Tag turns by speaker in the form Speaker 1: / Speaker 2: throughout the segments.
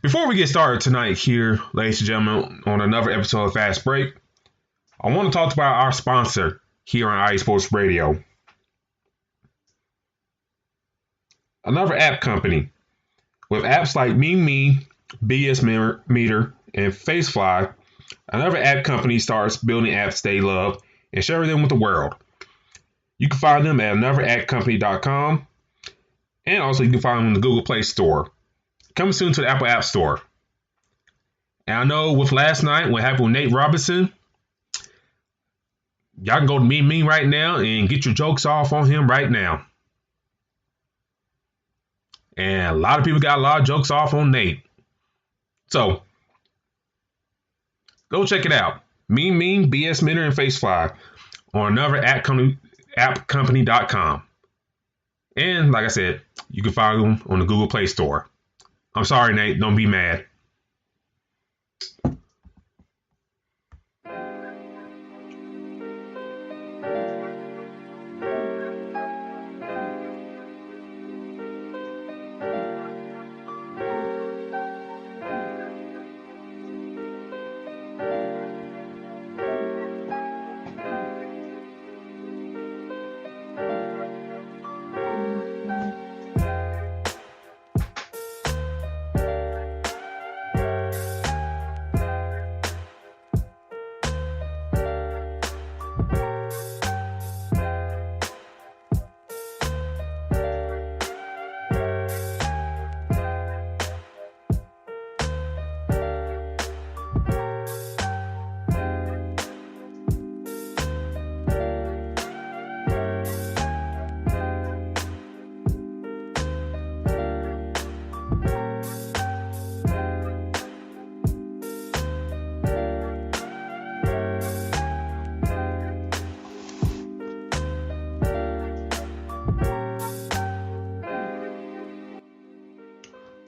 Speaker 1: Before we get started tonight here, ladies and gentlemen, on another episode of Fast Break, I want to talk about our sponsor here on IE Sports Radio. Another app company with apps like Me, BS Meter, and FaceFly. Another app company starts building apps they love and sharing them with the world. You can find them at anotherappcompany.com, and also you can find them in the Google Play Store. Coming soon to the Apple App Store. And I know with last night, what happened with Nate Robinson, y'all can go to Me right now and get your jokes off on him right now. And a lot of people got a lot of jokes off on Nate. So, go check it out. Me, BS Minter, and FaceFly on anotherappcompany.com. And like I said, you can find them on the Google Play Store. I'm sorry, Nate. Don't be mad.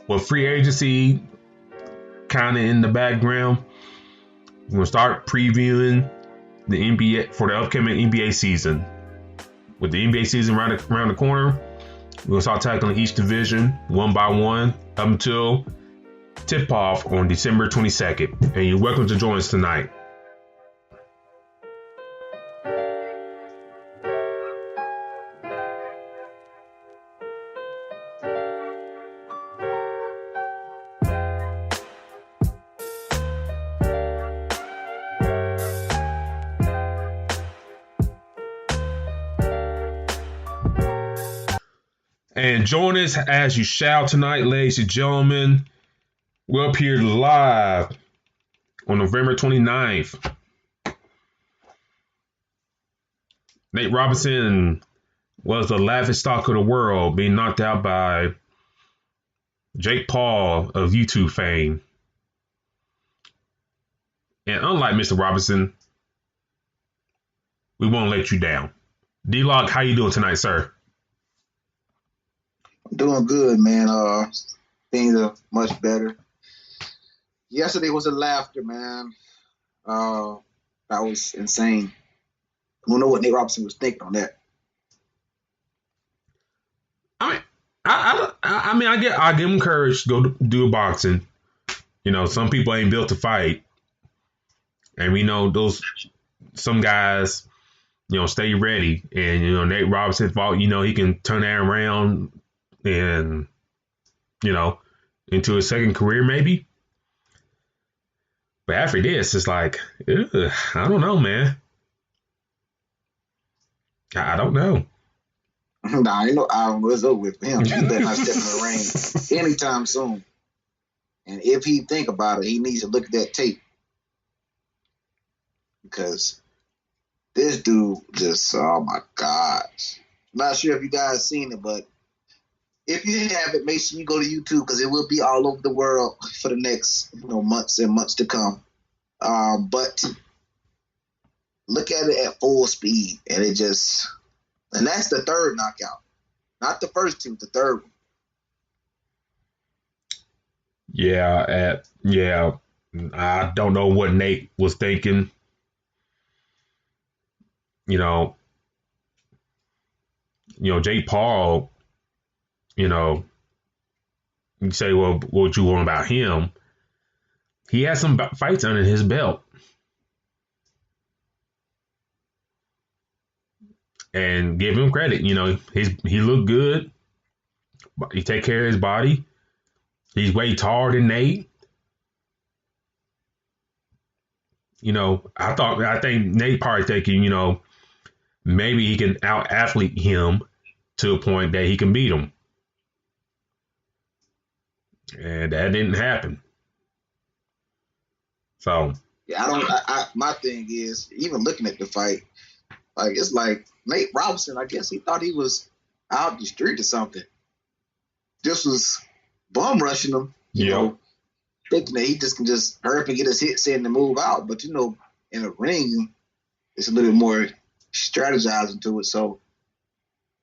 Speaker 1: With free agency kind of in the background, we're going to start previewing the NBA for the upcoming NBA season. With the NBA season around the corner, we're going to start tackling each division one by one up until tip-off on December 22nd. And you're welcome to join us tonight. And join us as you shall tonight, ladies and gentlemen. We're up here live on November 29th. Nate Robinson was the laughing stock of the world, being knocked out by Jake Paul of YouTube fame. And unlike Mr. Robinson, we won't let you down. D-Lock, how you doing tonight, sir?
Speaker 2: Doing good, man. Things are much better. Yesterday was a laughter, man. That was insane. I don't know what Nate Robinson was thinking on that.
Speaker 1: I give him courage to go do boxing. You know, some people ain't built to fight, and we know some guys, stay ready. And Nate Robinson thought, he can turn that around. And, into his second career, maybe. But after this, it's like, I don't know, man. I don't know.
Speaker 2: Nah, I know it's over with him. He better not step in the ring anytime soon. And if he think about it, he needs to look at that tape. Because this dude just, oh my gosh. Not sure if you guys seen it, but if you haven't, make sure you go to YouTube because it will be all over the world for the next months and months to come. But look at it at full speed, and that's the third knockout, not the first two, the third one.
Speaker 1: Yeah, I don't know what Nate was thinking. Jake Paul, You say, well, what you want about him? He has some fights under his belt. And give him credit. He looked good. He take care of his body. He's way taller than Nate. I think Nate probably thinking, maybe he can out athlete him to a point that he can beat him. And that didn't happen. So
Speaker 2: yeah, my thing is, even looking at the fight, like it's like Nate Robinson, I guess he thought he was out the street or something. Just was bum rushing him, thinking that he just can just hurry up and get his hits in and move out. But in a ring, it's a little bit more strategizing to it. So,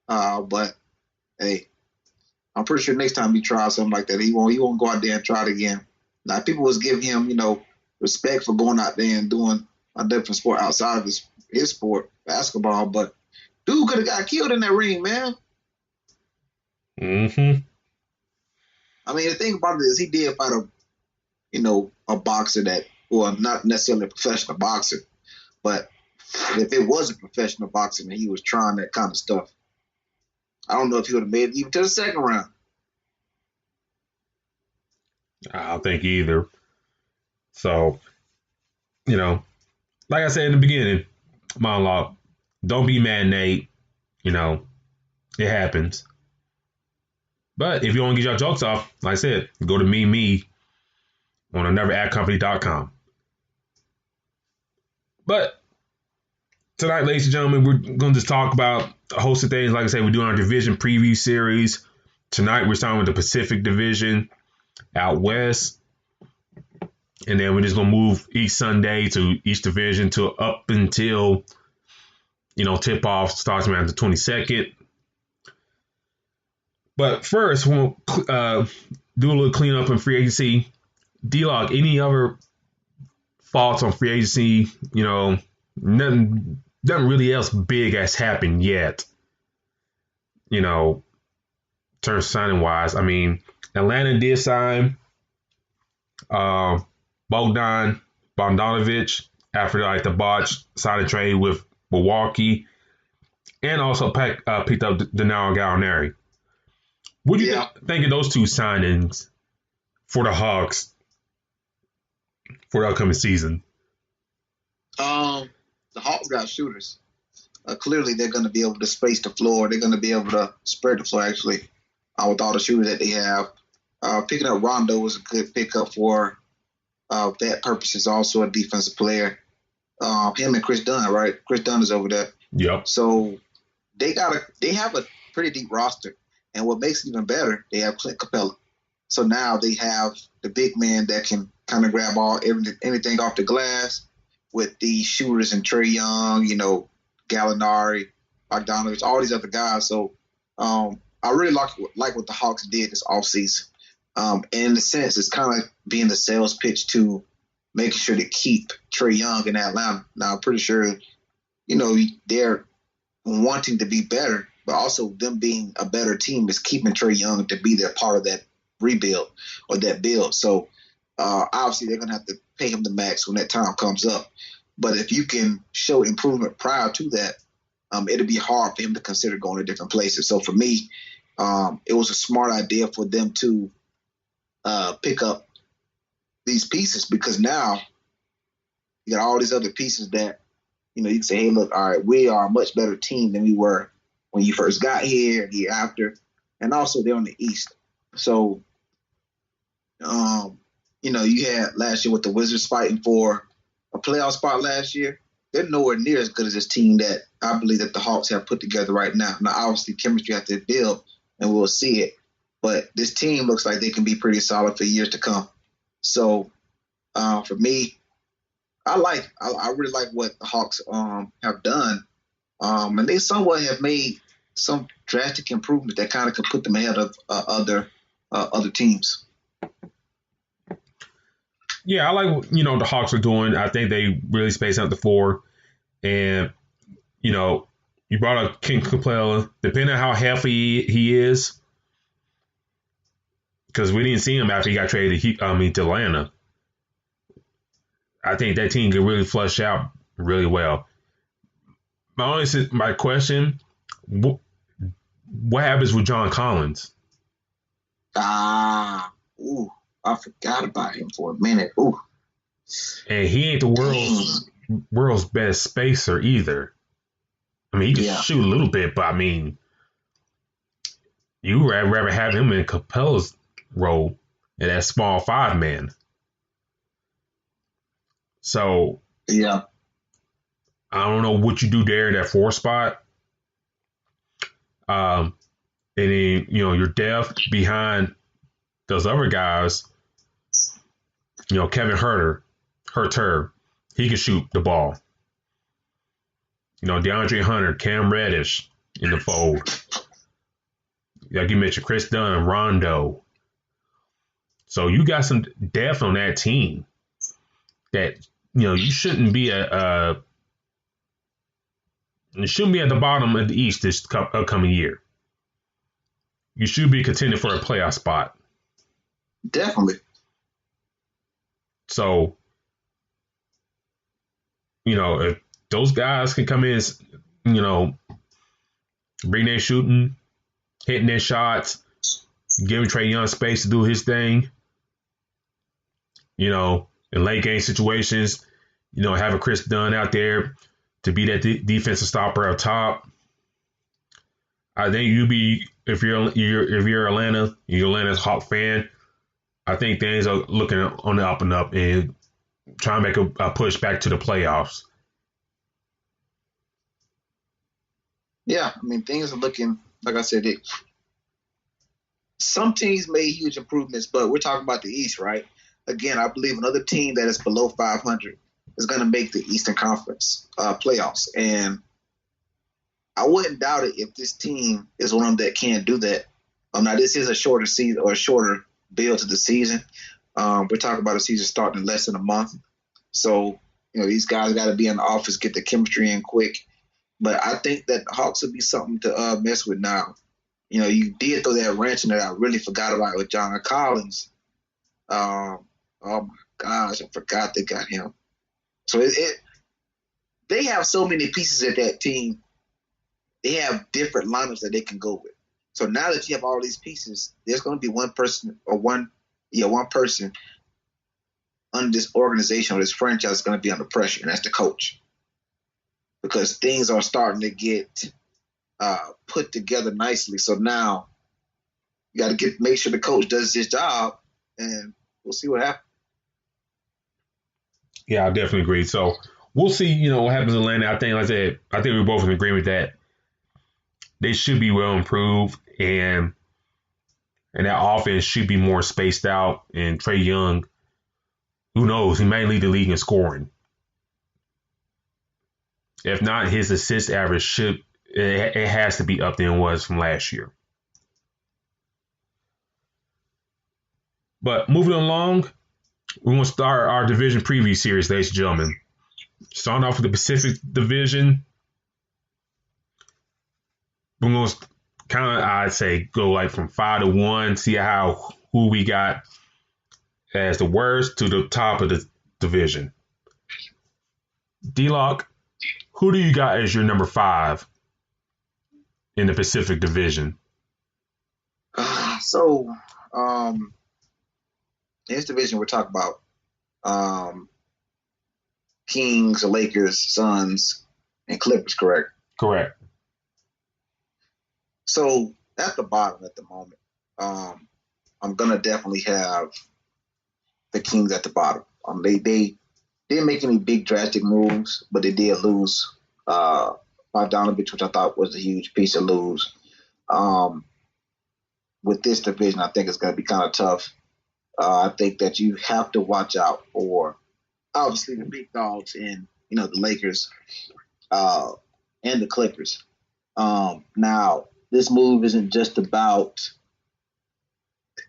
Speaker 2: but hey, I'm pretty sure next time he tries something like that, he won't go out there and try it again. Now, people was giving him, respect for going out there and doing a different sport outside of his sport, basketball. But dude could have got killed in that ring, man.
Speaker 1: Mm-hmm.
Speaker 2: I mean, the thing about it is he did fight a boxer that, well, not necessarily a professional boxer, but if it was a professional boxer and he was trying that kind of stuff, I don't know if he would have made it even to the second round.
Speaker 1: I don't think either. So, like I said in the beginning, monologue, don't be mad, Nate. It happens. But if you want to get your jokes off, like I said, go to me on anotherAdCompany.com. But tonight, ladies and gentlemen, we're going to just talk about a host of things. Like I said, we're doing our division preview series. Tonight, we're starting with the Pacific Division out west. And then we're just going to move each Sunday to each division to up until, tip-off starts around the 22nd. But first, we'll do a little cleanup in free agency. D-Log, any other thoughts on free agency? Nothing really else big has happened yet. Terms signing wise. I mean, Atlanta did sign Bogdan Bogdanovic after the botch signing trade with Milwaukee, and also picked up Danilo Gallinari. What do you think of those two signings for the Hawks for the upcoming season?
Speaker 2: The Hawks got shooters. Clearly, they're going to be able to space the floor. They're going to be able to spread the floor, actually, with all the shooters that they have. Picking up Rondo was a good pickup for that purposes. Also a defensive player. Him and Chris Dunn, right? Chris Dunn is over there.
Speaker 1: Yep.
Speaker 2: So they have a pretty deep roster. And what makes it even better, they have Clint Capella. So now they have the big man that can kind of grab anything off the glass with the shooters and Trae Young, Gallinari, Bogdanovic, all these other guys. So I really like what the Hawks did this offseason. And in a sense, it's kind of being the sales pitch to making sure to keep Trae Young in Atlanta. Now, I'm pretty sure, they're wanting to be better, but also them being a better team is keeping Trae Young to be their part of that rebuild or that build. So obviously they're going to have to pay him the max when that time comes up. But if you can show improvement prior to that, it'll be hard for him to consider going to different places. So for me, it was a smart idea for them to pick up these pieces, because now you got all these other pieces that, you can say, hey, look, all right, we are a much better team than we were when you first got here, the year after, and also they're on the East. So, you had last year with the Wizards fighting for a playoff spot last year. They're nowhere near as good as this team that I believe that the Hawks have put together right now. Now, obviously, chemistry has to build, and we'll see it. But this team looks like they can be pretty solid for years to come. So, for me, I really like what the Hawks have done. And they somewhat have made some drastic improvement that kind of can put them ahead of other teams.
Speaker 1: Yeah, I like what the Hawks are doing. I think they really space out the floor, and you brought up King Capella. Depending on how healthy he is, because we didn't see him after he got traded to Atlanta. I think that team could really flush out really well. My question: what happens with John Collins?
Speaker 2: Ooh, I forgot about him for a minute. Ooh,
Speaker 1: and he ain't the world's best spacer either. I mean, he can shoot a little bit, but I mean, you would rather have him in Capella's role in that small 5-man. So
Speaker 2: yeah,
Speaker 1: I don't know what you do there in that 4 spot. And then your depth behind those other guys. Kevin Herter, he can shoot the ball. DeAndre Hunter, Cam Reddish in the fold. Like you mentioned, Chris Dunn, Rondo. So you got some depth on that team that you shouldn't be at the bottom of the East this upcoming year. You should be contending for a playoff spot.
Speaker 2: Definitely.
Speaker 1: So, if those guys can come in, bring their shooting, hitting their shots, giving Trae Young space to do his thing, in late game situations, have a Chris Dunn out there to be that defensive stopper up top. I think if you're Atlanta, you're Atlanta's Hawk fan, I think things are looking on the up and up and trying to make a push back to the playoffs.
Speaker 2: Yeah, I mean, things are looking, like I said, some teams made huge improvements, but we're talking about the East, right? Again, I believe another team that is below 500 is going to make the Eastern Conference playoffs. And I wouldn't doubt it if this team is one that can't do that. Now, this is a shorter season or a shorter build to the season. We're talking about a season starting in less than a month. So, these guys got to be in the office, get the chemistry in quick. But I think that the Hawks would be something to mess with now. You did throw that wrench in that I really forgot about with John Collins. Oh, my gosh, I forgot they got him. So they have so many pieces at that team. They have different lineups that they can go with. So now that you have all these pieces, there's going to be one person under this organization or this franchise is going to be under pressure, and that's the coach. Because things are starting to get put together nicely. So now you got to make sure the coach does his job, and we'll see what happens.
Speaker 1: Yeah, I definitely agree. So we'll see, what happens in Atlanta. I think, like I said, we're both in agreement that they should be well improved, and that offense should be more spaced out. And Trae Young, who knows, he might lead the league in scoring. If not, his assist average it has to be up there than it was from last year. But moving along, we're going to start our division preview series, ladies and gentlemen. Starting off with the Pacific Division, we're going to kind of, I'd say, go like from 5 to 1, see who we got as the worst to the top of the division. D-Lock, who do you got as your number 5 in the Pacific Division?
Speaker 2: So, in this division, we're talking about Kings, Lakers, Suns, and Clippers, correct?
Speaker 1: Correct.
Speaker 2: So, at the bottom at the moment, I'm going to definitely have the Kings at the bottom. They didn't make any big drastic moves, but they did lose Bogdanovich, which I thought was a huge piece to lose. With this division, I think it's going to be kind of tough. I think that you have to watch out for, obviously, the big dogs in, the Lakers and the Clippers. Now, this move isn't just about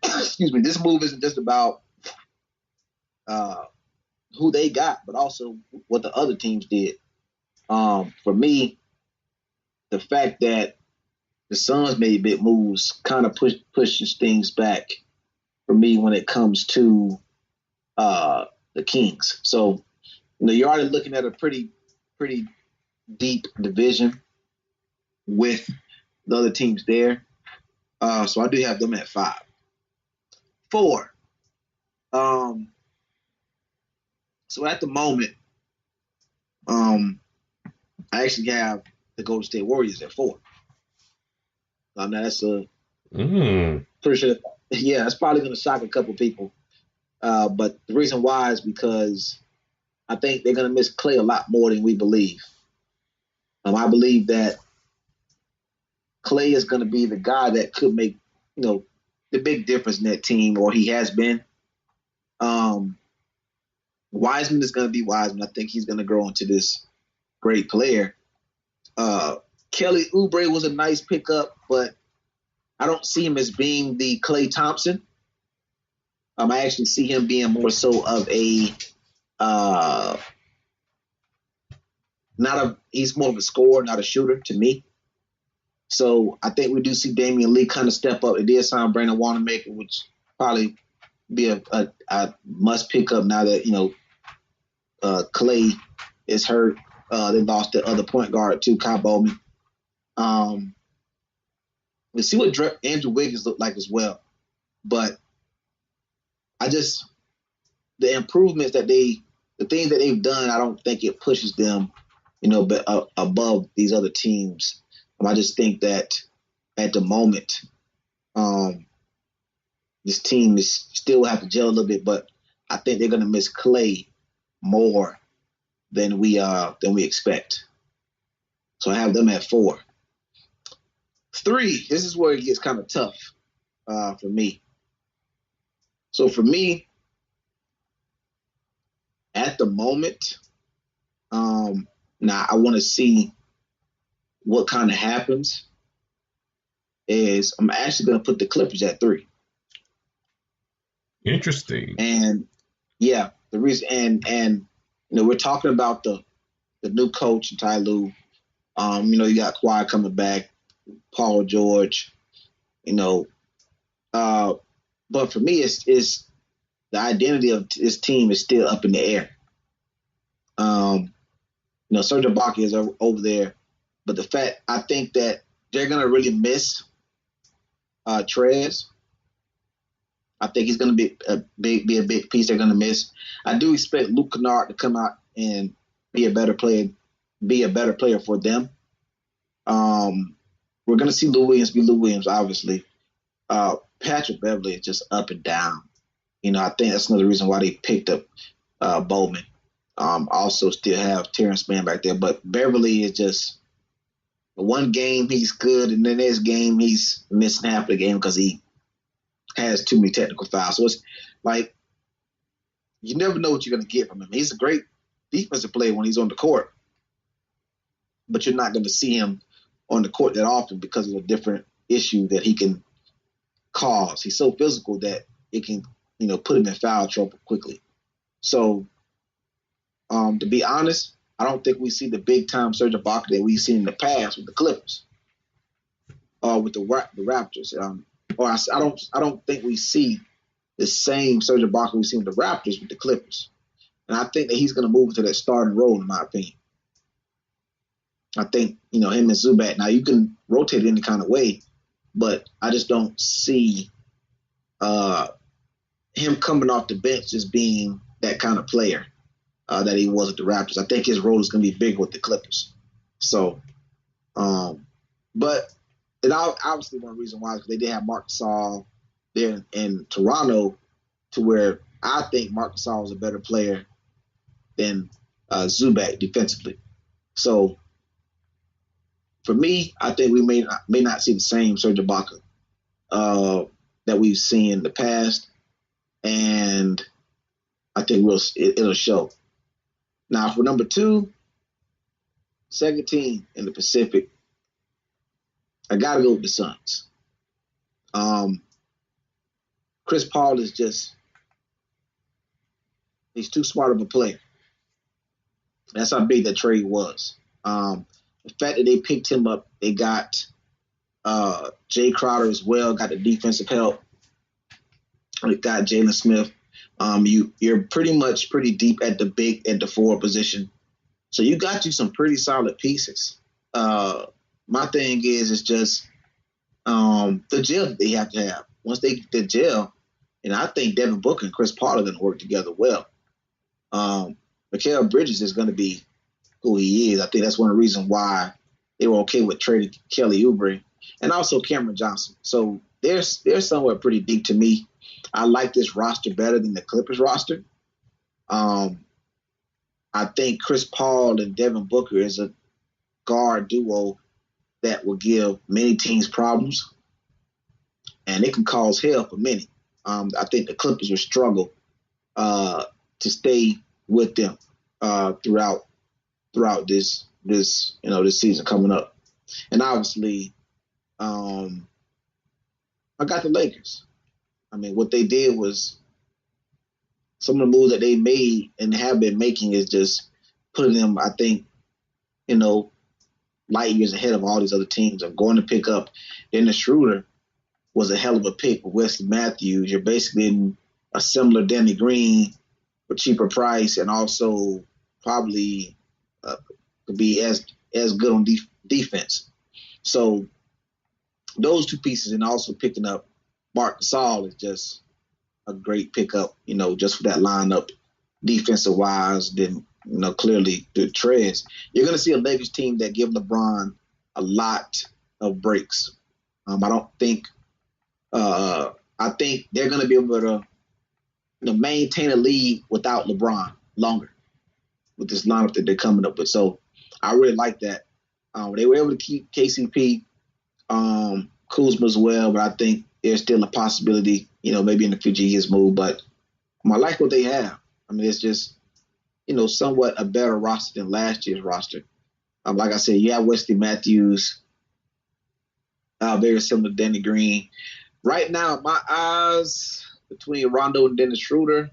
Speaker 2: this move isn't just about who they got, but also what the other teams did. For me, the fact that the Suns made big moves kind of pushes things back for me when it comes to the Kings. So, you're already looking at a pretty deep division with the other teams there. So I do have them at 5. 4. So at the moment, I actually have the Golden State Warriors at 4. Now that's pretty sure. Yeah, that's probably going to shock a couple people. But the reason why is because I think they're going to miss Klay a lot more than we believe. I believe that Klay is going to be the guy that could make, the big difference in that team, or he has been. Wiseman is going to be Wiseman. I think he's going to grow into this great player. Kelly Oubre was a nice pickup, but I don't see him as being the Klay Thompson. I actually see him being more so of a he's more of a scorer, not a shooter to me. So I think we do see Damian Lee kind of step up. They did sign Brandon Wanamaker, which probably be a must pick up now that Klay is hurt. They lost the other point guard too, Kyle Bowman. Let's see what Andrew Wiggins looked like as well. But the improvements the things that they've done, I don't think it pushes them, above these other teams. I just think that at the moment, this team is still have to gel a little bit, but I think they're going to miss Klay more than we expect. So I have them at 4. 3, this is where it gets kind of tough for me. So for me, at the moment, now I want to see what kind of happens. Is I'm actually going to put the Clippers at 3.
Speaker 1: Interesting.
Speaker 2: And yeah, the reason and we're talking about the new coach Ty Lue. You got Kawhi coming back, Paul George. But for me, it's the identity of this team is still up in the air. Serge Ibaka is over there, but I think that they're gonna really miss Trez. I think he's gonna be a big piece they're gonna miss. I do expect Luke Kennard to come out and be a better player for them. We're gonna see Lou Williams be Lou Williams, obviously. Patrick Beverly is just up and down. I think that's another reason why they picked up Bowman. Also still have Terrence Mann back there, but Beverly is just one game he's good, and the next game he's missing half the game because he has too many technical fouls. So it's like you never know what you're going to get from him. He's a great defensive player when he's on the court, but you're not going to see him on the court that often because of a different issue that he can cause. He's so physical that it can, put him in foul trouble quickly. So, to be honest, I don't think we see the big time Serge Ibaka that we've seen in the past with the Clippers or with the Raptors. I don't think we see the same Serge Ibaka we've seen with the Raptors with the Clippers. And I think that he's going to move into that starting role, in my opinion. I think, him and Zubac, now you can rotate it any kind of way, but I just don't see him coming off the bench as being that kind of player that he was at the Raptors. I think his role is going to be big with the Clippers. So, but it obviously one reason why is because they did have Marc Gasol there in Toronto, to where I think Marc Gasol was a better player than Zubac defensively. So, for me, I think we may not see the same Serge Ibaka that we've seen in the past, and I think it'll show. Now, for number 2, second team in the Pacific, I got to go with the Suns. Chris Paul is he's too smart of a player. That's how big that trade was. The fact that they picked him up, they got Jay Crowder as well, got the defensive help. We got Jalen Smith. You're pretty deep at the forward position. So you got you some pretty solid pieces. My thing is just the gel that they have to have. Once they get the gel, and I think Devin Booker and Chris Paul are going to work together well. Mikal Bridges is going to be who he is. I think that's one of the reasons why they were okay with trading Kelly Oubre and also Cameron Johnson. So they're somewhere pretty deep to me. I like this roster better than the Clippers roster. I think Chris Paul and Devin Booker is a guard duo that will give many teams problems, and it can cause hell for many. I think the Clippers will struggle to stay with them throughout this season coming up. And obviously, I got the Lakers. I mean, what they did was some of the moves that they made and have been making is just putting them, I think, light years ahead of all these other teams. I'm going to pick up Dennis Schroeder was a hell of a pick with Wesley Matthews. You're basically in a similar Danny Green for cheaper price, and also probably could be as good on defense. So those two pieces, and also picking up Marc Gasol is just a great pickup, just for that lineup, defensive wise. Then, clearly the Trez. You're going to see a Lakers team that give LeBron a lot of breaks. I don't think. I think they're going to be able to maintain a lead without LeBron longer with this lineup that they're coming up with. So I really like that. They were able to keep KCP, Kuzma as well, but I think there's still a possibility, maybe in the future he gets moved. But I like what they have. I mean, it's just, somewhat a better roster than last year's roster. Like I said, you have Wesley Matthews, very similar to Danny Green. Right now, my eyes between Rondo and Dennis Schroeder,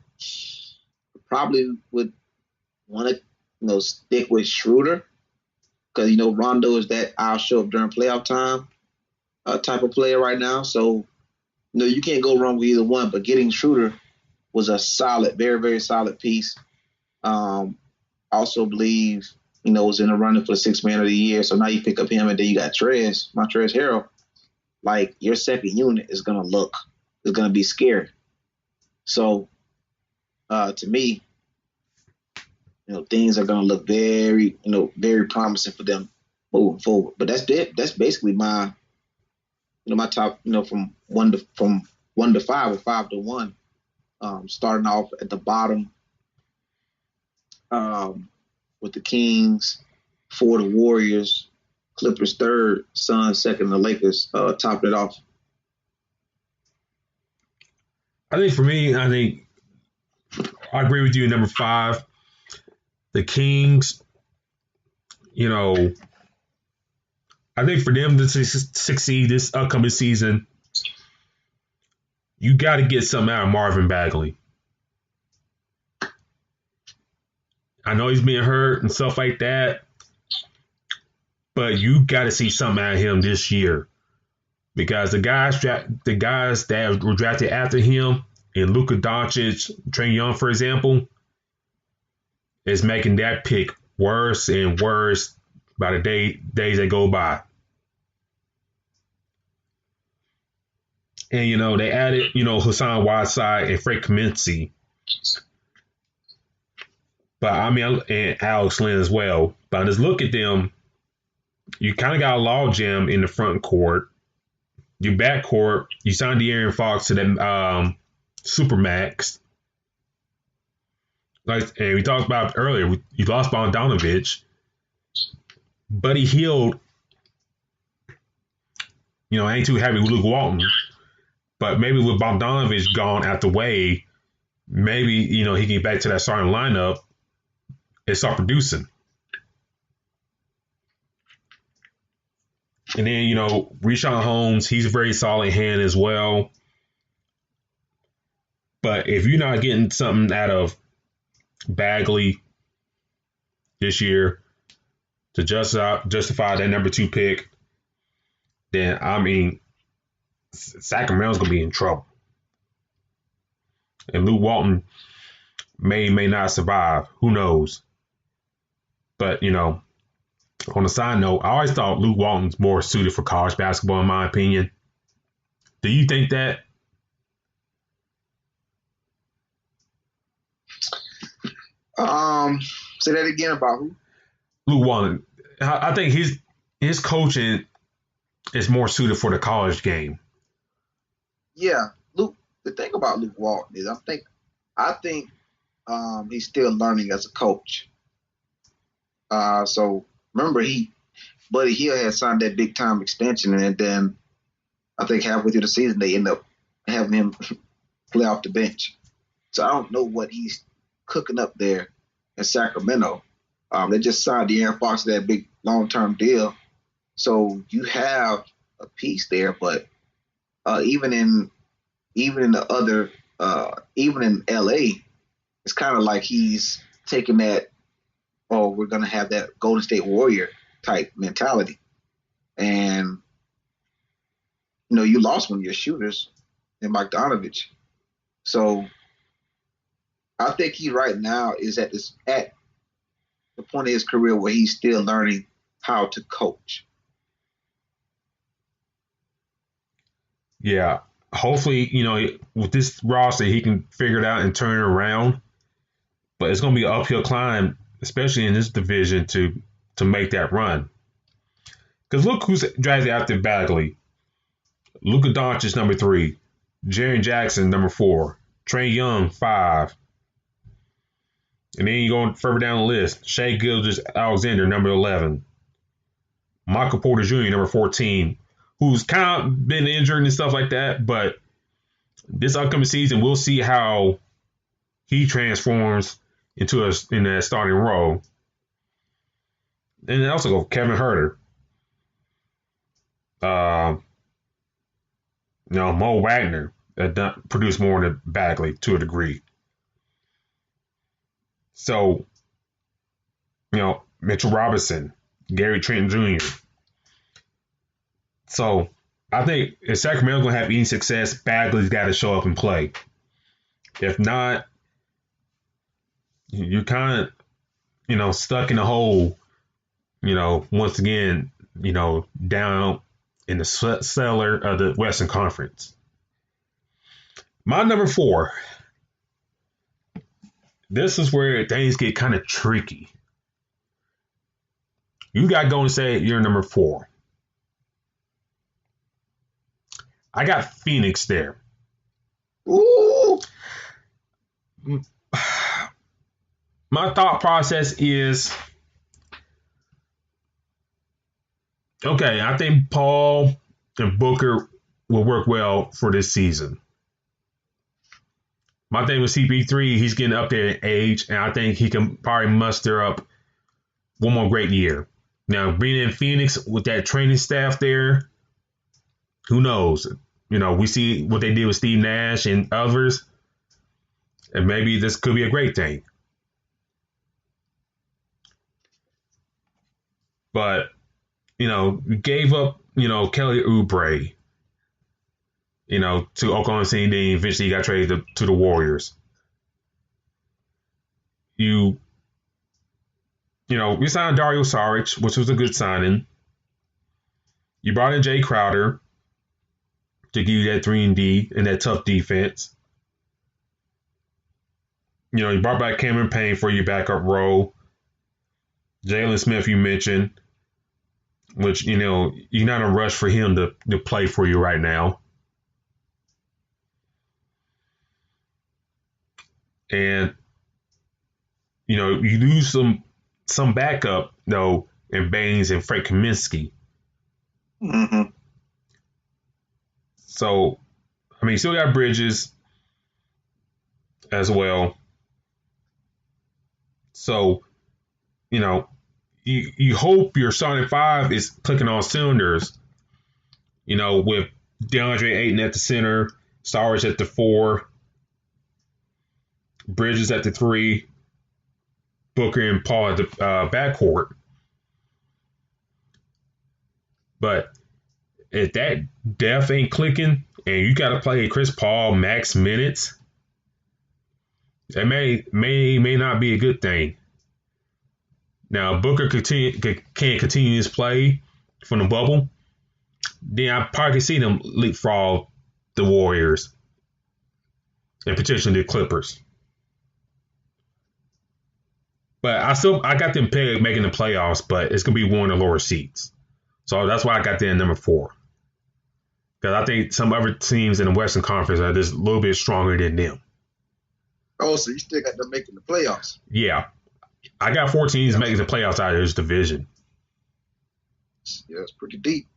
Speaker 2: probably would want to, stick with Schroeder because, Rondo is that I'll show up during playoff time type of player right now. So, you can't go wrong with either one, but getting Schroeder was a solid, very, very solid piece. Also believe, was in the running for the sixth man of the year. So now you pick up him, and then you got Montrezl Harrell. Like, your second unit is going to be scary. So, to me, things are going to look very, very promising for them moving forward. But that's it. That's basically my top, from one to five or 5 to 1. Starting off at the bottom with the Kings, 4 the Warriors, Clippers third, Suns second, and the Lakers topping it off.
Speaker 1: I think for me, I agree with you. Number 5, the Kings. I think for them to succeed this upcoming season, you got to get something out of Marvin Bagley. I know he's being hurt and stuff like that, but you got to see something out of him this year, because the guys that were drafted after him, and Luka Doncic, Trae Young, for example, is making that pick worse and worse by the days that go by. And, they added, Hassan Whiteside and Frank Kaminsky. But, and Alex Len as well. But I just look at them, you kind of got a log jam in the front court. Your back court, you signed De'Aaron Fox to the Supermax. And we talked about earlier, you lost Bogdanovich. Buddy Hield, ain't too happy with Luke Walton. But maybe with Bogdanovich gone out the way, maybe, he can get back to that starting lineup and start producing. And then, Richaun Holmes, he's a very solid hand as well. But if you're not getting something out of Bagley this year to justify that number 2 pick, then, Sacramento's going to be in trouble. and Luke Walton may not survive. Who knows? But on a side note, I always thought Luke Walton's more suited for college basketball, in my opinion. Do you think that?
Speaker 2: Say that again about who?
Speaker 1: Luke Walton. I think his coaching is more suited for the college game.
Speaker 2: Yeah, Luke. The thing about Luke Walton is, I think he's still learning as a coach. So remember, Buddy Hield had signed that big time extension, and then I think halfway through the season they end up having him play off the bench. So I don't know what he's cooking up there in Sacramento. They just signed De'Aaron Fox to that big long term deal, so you have a piece there. But even in the other, even in LA, it's kind of like he's taking that. Oh, we're gonna have that Golden State Warrior type mentality, and you lost one of your shooters in Mike Donovich. So I think he right now is at the point of his career where he's still learning how to coach.
Speaker 1: Yeah. Hopefully, with this roster, he can figure it out and turn it around. But it's going to be an uphill climb, especially in this division, to make that run. Because look who's drafted after Bagley. Luka Doncic, number 3. Jaren Jackson, number 4. Trae Young, 5. And then you go further down the list. Shai Gilgeous-Alexander, number 11. Michael Porter Jr., number 14, who's kind of been injured and stuff like that. But this upcoming season, we'll see how he transforms in that starting role. And then also go Kevin Huerter. Mo Wagner produced more than Bagley to a degree. So, Mitchell Robinson, Gary Trent Jr. So, I think if Sacramento's going to have any success, Bagley's got to show up and play. If not, you're kind of, stuck in a hole, once again, down in the cellar of the Western Conference. My number 4. This is where things get kind of tricky. You got to go and say you're number 4. I got Phoenix there.
Speaker 2: Ooh.
Speaker 1: My thought process is, okay, I think Paul and Booker will work well for this season. My thing with CP3, he's getting up there in age, and I think he can probably muster up one more great year. Now, being in Phoenix with that training staff there, who knows? We see what they did with Steve Nash and others, and maybe this could be a great thing. But, we gave up, Kelly Oubre, to Oklahoma City, then eventually got traded to the Warriors. We signed Dario Saric, which was a good signing. You brought in Jay Crowder to give you that 3-and-D and that tough defense. You brought back Cameron Payne for your backup role. Jalen Smith, you mentioned, which, you're not in a rush for him to play for you right now. And, you lose some backup, though, in Baines and Frank Kaminsky.
Speaker 2: Mm-hmm.
Speaker 1: So, you still got Bridges as well. So, you hope your starting 5 is clicking on cylinders, with DeAndre Ayton at the center, Saric at the 4, Bridges at the 3, Booker and Paul at the backcourt. But if that depth ain't clicking and you got to play Chris Paul max minutes, It may not be a good thing. Now Booker can't continue his play from the bubble. Then I probably can see them leapfrog the Warriors and potentially the Clippers. But I got them pegged making the playoffs, but it's gonna be one of the lower seats. So that's why I got them at number 4. Because I think some other teams in the Western Conference are just a little bit stronger than them.
Speaker 2: Oh, so you still got them making the playoffs?
Speaker 1: Yeah. I got 4 teams making the playoffs out of this division.
Speaker 2: Yeah, it's pretty deep.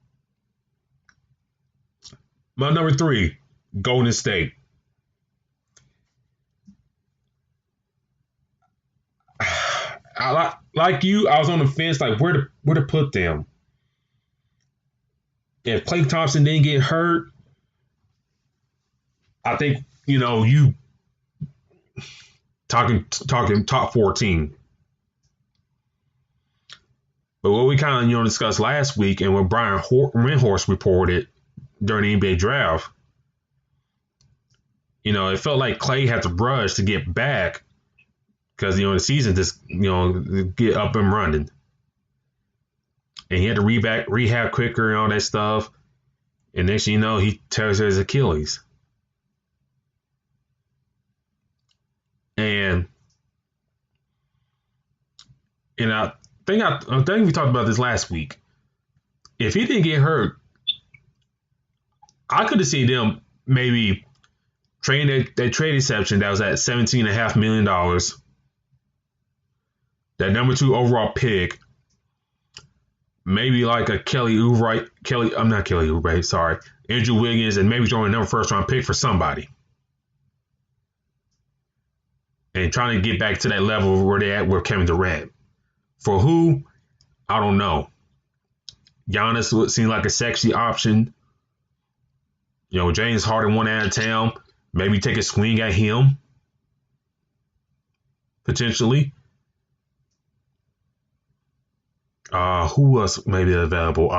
Speaker 1: My number 3, Golden State. Like you, I was on the fence, like where to put them. If Klay Thompson didn't get hurt, I think you talking top 14. But what we kind of discussed last week, and what Brian Windhorst reported during the NBA draft, it felt like Klay had to rush to get back because the season just get up and running, and he had to rehab quicker and all that stuff. And next thing you know, he tears his Achilles. And I think we talked about this last week. If he didn't get hurt, I could have seen them maybe trading that trade exception that was at $17.5 million. That number 2 overall pick, maybe like a Andrew Wiggins, and maybe throwing another first round pick for somebody. And trying to get back to that level where they at with Kevin Durant. For who? I don't know. Giannis would seem like a sexy option. James Harden went out of town. Maybe take a swing at him. Potentially. Who else may be available?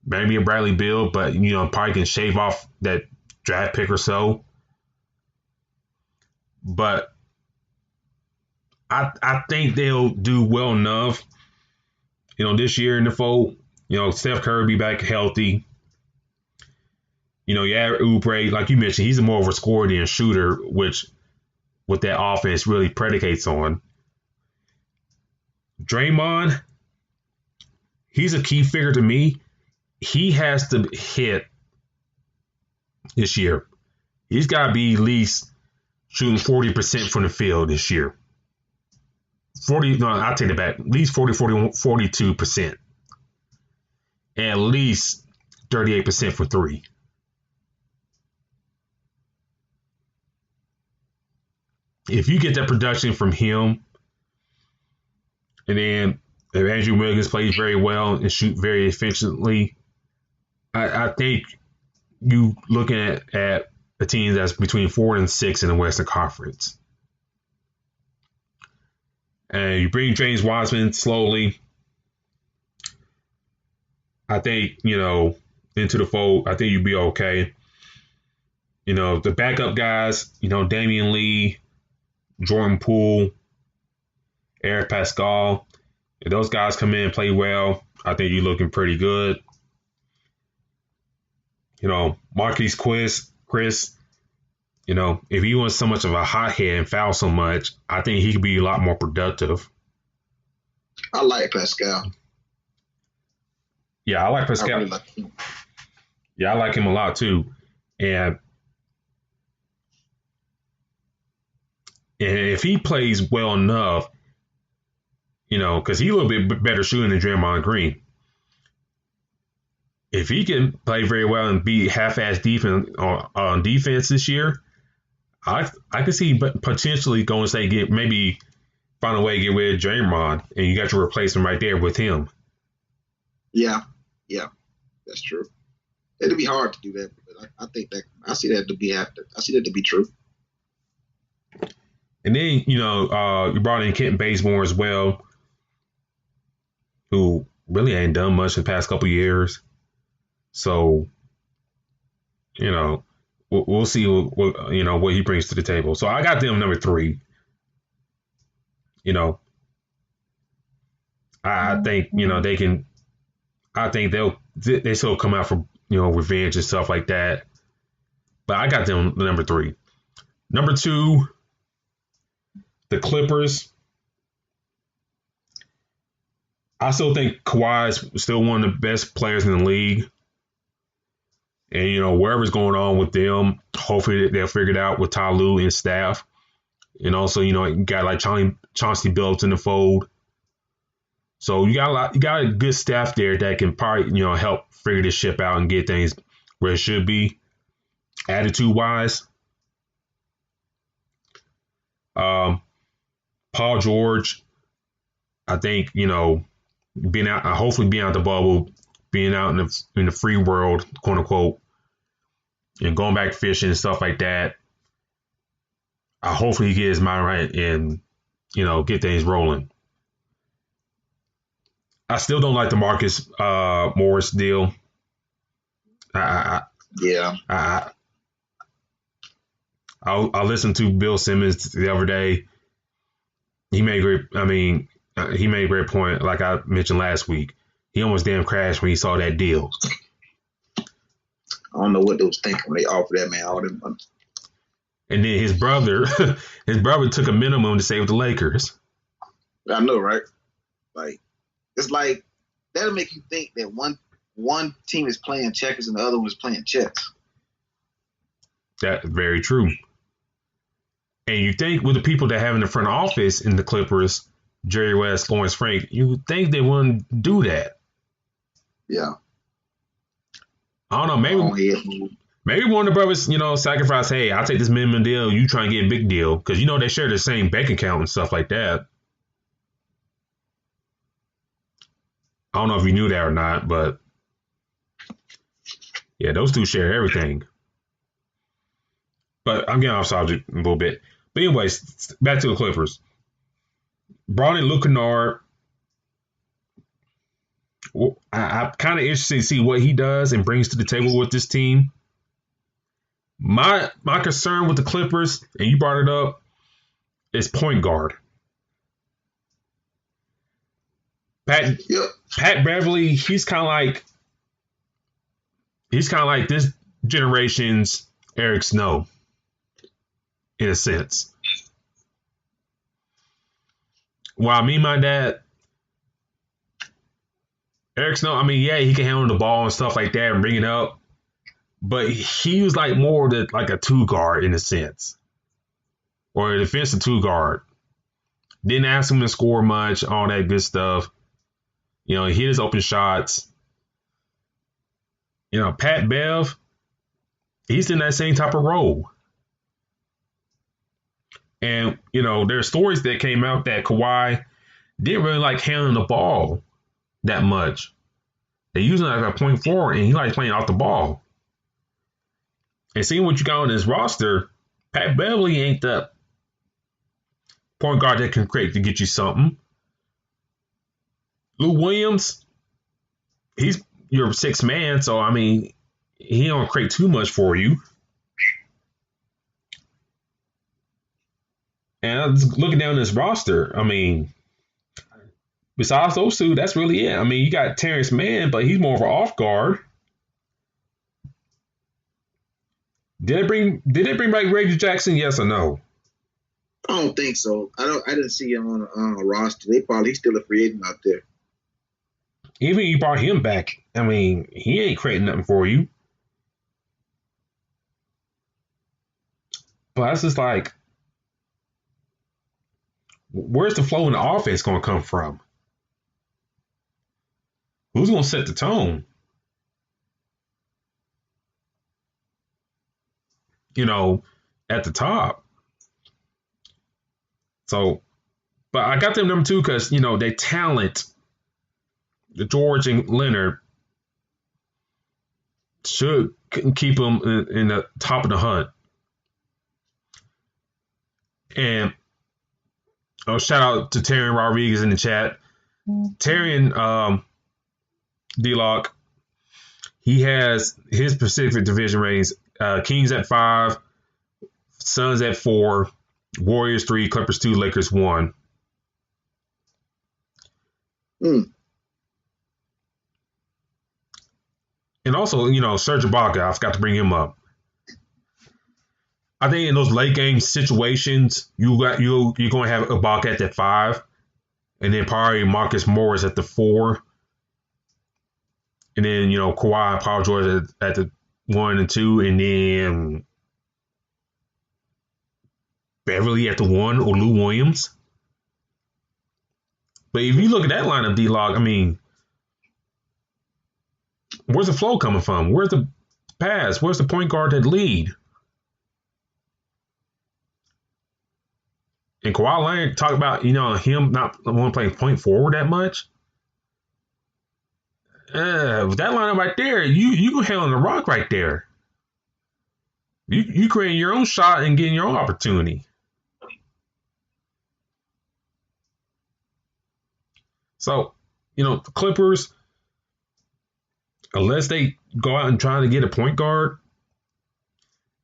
Speaker 1: Maybe a Bradley Beal, but probably can shave off that draft pick or so. But I think they'll do well enough. This year in the fold. Steph Curry be back healthy. You have Oubre, like you mentioned, he's more of a scorer than a shooter, which what that offense really predicates on. Draymond, he's a key figure to me. He has to hit this year. He's got to be at least shooting 40% from the field this year. I'll take it back. At least 42%. And at least 38% for 3. If you get that production from him, and then if Andrew Wiggins plays very well and shoot very efficiently, I think you looking at a team that's between 4 and 6 in the Western Conference. And you bring James Wiseman slowly. I think, into the fold, I think you'd be okay. The backup guys, Damian Lee, Jordan Poole, Eric Pascal. If those guys come in and play well, I think you're looking pretty good. Marquise Chris, if he was so much of a hothead and foul so much, I think he could be a lot more productive.
Speaker 2: I like Pascal.
Speaker 1: Yeah, I like Pascal.
Speaker 2: I really like him.
Speaker 1: Yeah, I like him a lot too. And if he plays well enough, because he's a little bit better shooting than Draymond Green. If he can play very well and be half-ass defense on defense this year, I could see potentially Golden State maybe find a way to get rid of Draymond, and you got your replacement right there with him.
Speaker 2: Yeah, that's true. It'd be hard to do that, but I think that I see that to be true.
Speaker 1: And then you brought in Kent Bazemore as well, who really ain't done much in the past couple years. So, we'll see what he brings to the table. So I got them number 3. You know, I think they can. I think they still come out for revenge and stuff like that. But I got them number 3. Number 2, the Clippers. I still think Kawhi is still one of the best players in the league. And, wherever's going on with them, hopefully they'll figure it out with Ty Lue and staff. And also, you got like Chauncey Billups in the fold. So you got a good staff there that can probably, help figure this ship out and get things where it should be, attitude-wise. Paul George, I think, hopefully being out the bubble, being out in the free world, quote unquote, and going back fishing and stuff like that. Hopefully he get his mind right and, get things rolling. I still don't like the Marcus Morris deal. I listened to Bill Simmons the other day. He made a great point. Like I mentioned last week, he almost damn crashed when he saw that deal.
Speaker 2: I don't know what they was thinking when they offered that man all them money.
Speaker 1: And then his brother took a minimum to stay with the Lakers.
Speaker 2: I know, right? Like, it's like that'll make you think that one team is playing checkers and the other one is playing chess.
Speaker 1: That's very true. And you think with the people that have in the front office in the Clippers, Jerry West, Lawrence Frank, you would think they wouldn't do that.
Speaker 2: Yeah.
Speaker 1: I don't know. Maybe one of the brothers, sacrifice, hey, I'll take this minimum deal. You try and get a big deal. Because, they share the same bank account and stuff like that. I don't know if you knew that or not, but yeah, those two share everything. But I'm getting off subject a little bit. But anyways, back to the Clippers. Brought in Luke Kennard. I'm kind of interested to see what he does and brings to the table with this team. My concern with the Clippers, and you brought it up, is point guard. Pat Beverly, he's kind of like this generation's Eric Snow, in a sense. What I mean by that, Eric Snow, he can handle the ball and stuff like that and bring it up, but he was like more like a 2 guard in a sense, or a defensive 2 guard. Didn't ask him to score much, all that good stuff. He hit his open shots. Pat Bev, he's in that same type of role. And, there are stories that came out that Kawhi didn't really like handling the ball that much. They use him like a point forward, and he likes playing off the ball. And seeing what you got on his roster, Pat Beverly ain't the point guard that can create to get you something. Lou Williams, he's your 6th man, so he don't create too much for you. And I was looking down this roster. Besides those two, that's really it. You got Terrence Mann, but he's more of an off guard. Did they bring back Reggie Jackson? Yes or no?
Speaker 2: I don't think so. I didn't see him on a roster. He's still a free agent out there.
Speaker 1: Even if you brought him back, he ain't creating nothing for you. But it's just like, where's the flow in the offense going to come from? Who's going to set the tone? At the top. So, but I got them number 2 because, their talent, the George and Leonard, should keep them in the top of the hunt. And shout out to Terry Rodriguez in the chat. Terry D-Lock, he has his Pacific Division ratings Kings at 5, Suns at 4, Warriors 3, Clippers 2, Lakers 1. And also, Serge Ibaka, I forgot to bring him up. I think in those late game situations, you're going to have Ibaka at the 5, and then probably Marcus Morris at the 4, and then Kawhi and Paul George at the 1 and 2, and then Beverly at the 1 or Lou Williams. But if you look at that lineup, D-Log, I mean, where's the flow coming from? Where's the pass? Where's the point guard that lead? And Kawhi Leonard talk about, him not want to play point forward that much. With that lineup right there, you handling the rock right there. You creating your own shot and getting your own opportunity. So, the Clippers, unless they go out and try to get a point guard,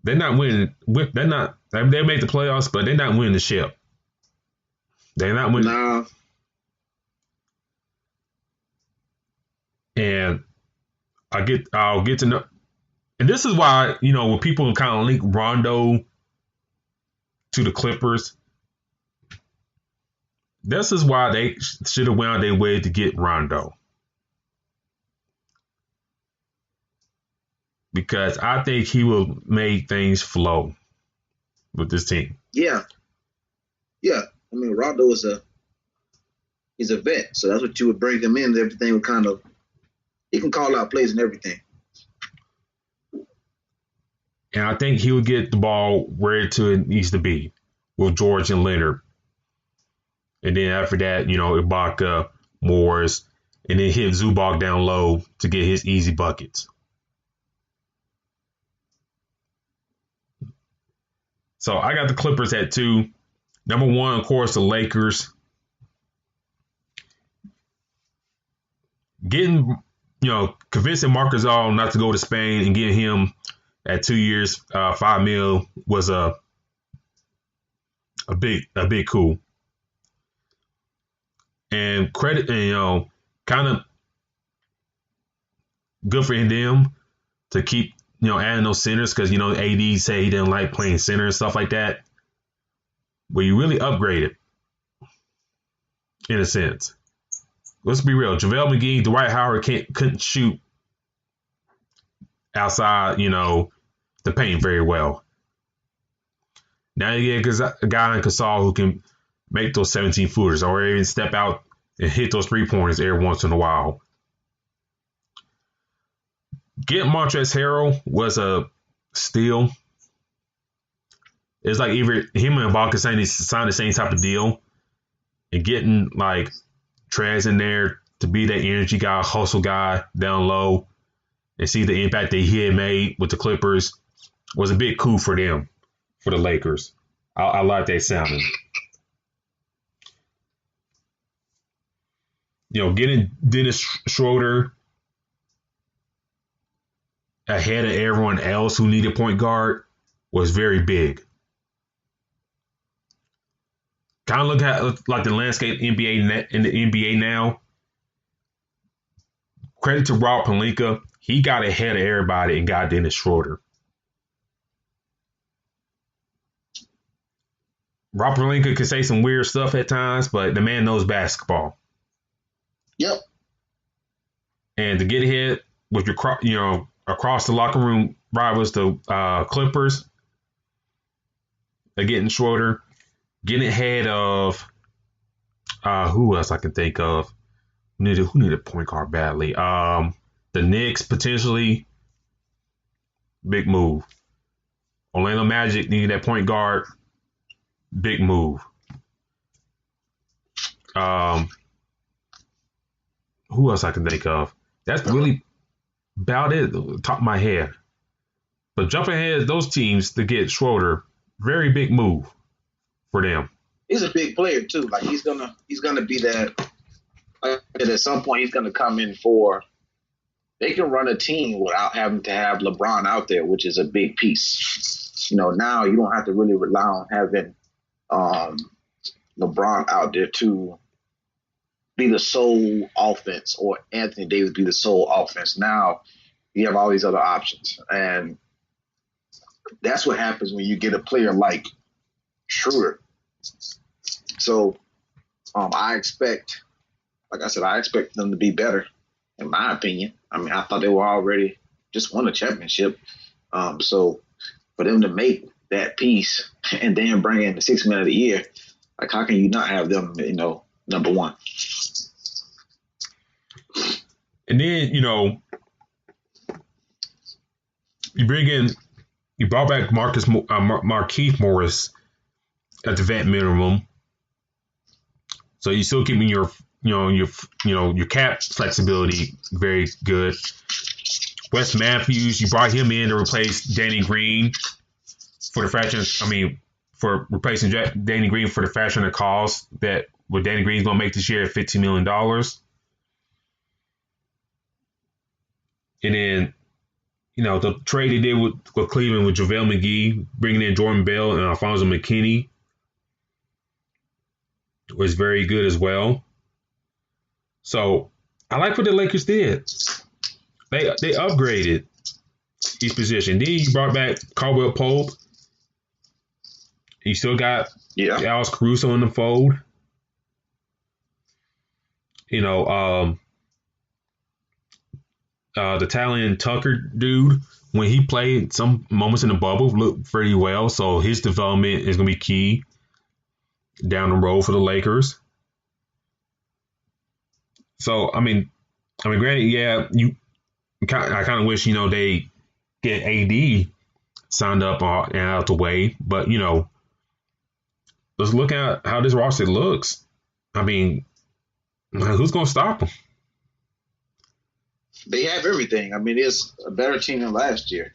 Speaker 1: they're not winning. They made the playoffs, but they're not winning the ship. They're not winning.
Speaker 2: No.
Speaker 1: And I'll get to know. And this is why, when people kind of link Rondo to the Clippers, this is why they should have went out their way to get Rondo. Because I think he will make things flow with this team.
Speaker 2: Yeah. I mean, Rondo he's a vet, so that's what you would bring him in. Everything would he can call out plays and everything.
Speaker 1: And I think he would get the ball where it needs to be with George and Leonard. And then after that, Ibaka, Morris, and then hit Zubac down low to get his easy buckets. So I got the Clippers at 2. Number 1, of course, the Lakers. Getting, convincing Marc Gasol not to go to Spain and getting him at 2 years, $5 million was a big coup. And credit, kind of good for them to keep, adding those centers because, AD said he didn't like playing center and stuff like that. But you really upgraded, in a sense. Let's be real. JaVale McGee, Dwight Howard couldn't shoot outside, the paint very well. Now you get a guy in Gasol who can make those 17-footers or even step out and hit those 3-pointers every once in a while. Getting Montrezl Harrell was a steal. It's like either him and Ibaka signed the same type of deal, and getting like Trez in there to be that energy guy, hustle guy down low, and see the impact that he had made with the Clippers was a big coup for them, for the Lakers. I like that sounding. Getting Dennis Schroeder ahead of everyone else who needed point guard was very big. Kind of look at like the landscape in the NBA now. Credit to Rob Pelinka. He got ahead of everybody and got Dennis Schroeder. Rob Pelinka could say some weird stuff at times, but the man knows basketball.
Speaker 2: Yep.
Speaker 1: And to get ahead with your, across the locker room rivals, the Clippers, getting Schroeder. Getting ahead of who else I can think of? Who needed a point guard badly? The Knicks potentially. Big move. Orlando Magic needed that point guard. Big move. Who else I can think of? That's really about it, top of my head. But jumping ahead, those teams to get Schroeder, very big move for them.
Speaker 2: He's a big player too. Like he's gonna be that. At some point, he's gonna come in for they can run a team without having to have LeBron out there, which is a big piece. Now you don't have to really rely on having LeBron out there to be the sole offense or Anthony Davis be the sole offense. Now you have all these other options. And that's what happens when you get a player like Schroeder. So I expect them to be better, in my opinion. I mean, I thought they were already just won a championship. So for them to make that piece and then bring in the 6th man of the year, like how can you not have them, number one?
Speaker 1: And then, you brought back Markieff Morris at the vet minimum. So you still keeping your cap flexibility very good. Wes Matthews, you brought him in to replace Danny Green for the fraction. For replacing Danny Green for the fraction of cost that what Danny Green's going to make this year at $15 million. And then, the trade they did with Cleveland with JaVale McGee, bringing in Jordan Bell and Alfonso McKinney was very good as well. So I like what the Lakers did. They upgraded each position. Then you brought back Caldwell Pope. You still got Alex Caruso in the fold. The Italian Tucker dude, when he played some moments in the bubble, looked pretty well. So his development is going to be key down the road for the Lakers. So, granted, I kind of wish, they get AD signed up and out the way. But, let's look at how this roster looks. Who's going to stop them?
Speaker 2: They have everything. It's a better team than last year.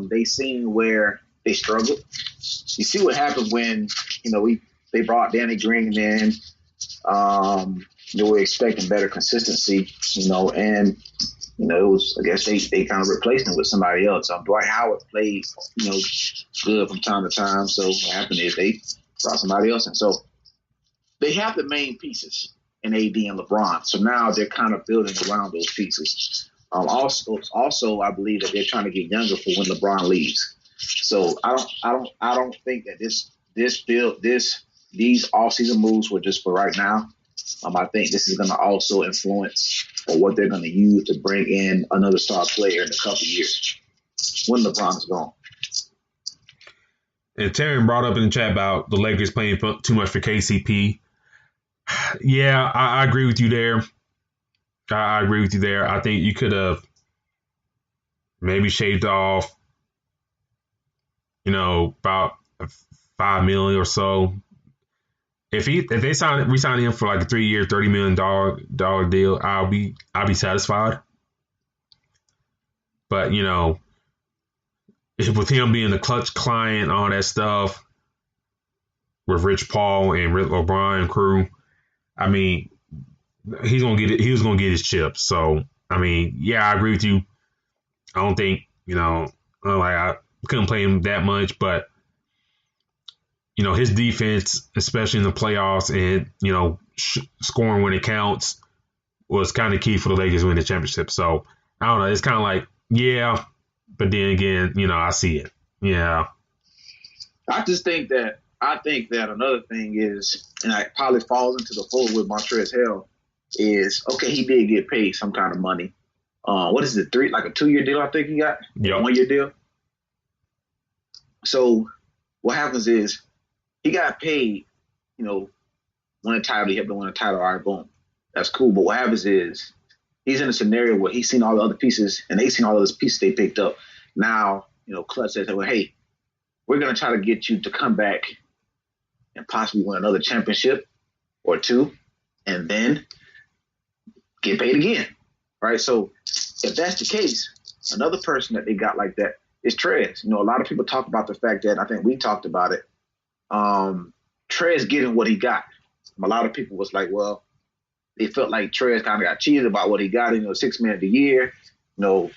Speaker 2: They seen where they struggled. You see what happened when, they brought Danny Green in. They were expecting better consistency, and, it was, I guess they kind of replaced him with somebody else. Dwight Howard played, good from time to time. So what happened is they brought somebody else in. So they have the main pieces in AD and LeBron. So now they're kind of building around those pieces. Also, I believe that they're trying to get younger for when LeBron leaves. So I don't think that these offseason moves were just for right now. I think this is going to also influence what they're going to use to bring in another star player in a couple of years when LeBron is gone.
Speaker 1: And Terry brought up in the chat about the Lakers playing too much for KCP. Yeah, I agree with you there. I agree with you there. I think you could have maybe shaved off, about $5 million or so. If they resign him for like a 3-year, $30 million deal, I'll be satisfied. But with him being the clutch client, all that stuff, with Rich Paul and LeBron and crew, he's gonna get it. He was gonna get his chips. So I agree with you. I don't think I couldn't play him that much, but his defense, especially in the playoffs, and scoring when it counts, was kind of key for the Lakers to win the championship. So I don't know. It's kind of like but then again, I see it. Yeah.
Speaker 2: I think that another thing is, and it probably falls into the fold with Montrezl Harrell, is okay. He did get paid some kind of money. What is it? Like a 2-year deal? I think he got 1-year deal. So what happens is he got paid. Won a title. He helped to win a title. All right, boom, that's cool. But what happens is he's in a scenario where he's seen all the other pieces, and they've seen all those pieces they picked up. Now, Clutch says, well, hey, we're going to try to get you to come back and possibly win another championship or two, and then get paid again, right? So if that's the case, another person that they got like that is Trez. A lot of people talk about the fact that, I think we talked about it, Trez getting what he got. A lot of people was like, well, they felt like Trez kind of got cheated about what he got, 6 man of the year. know,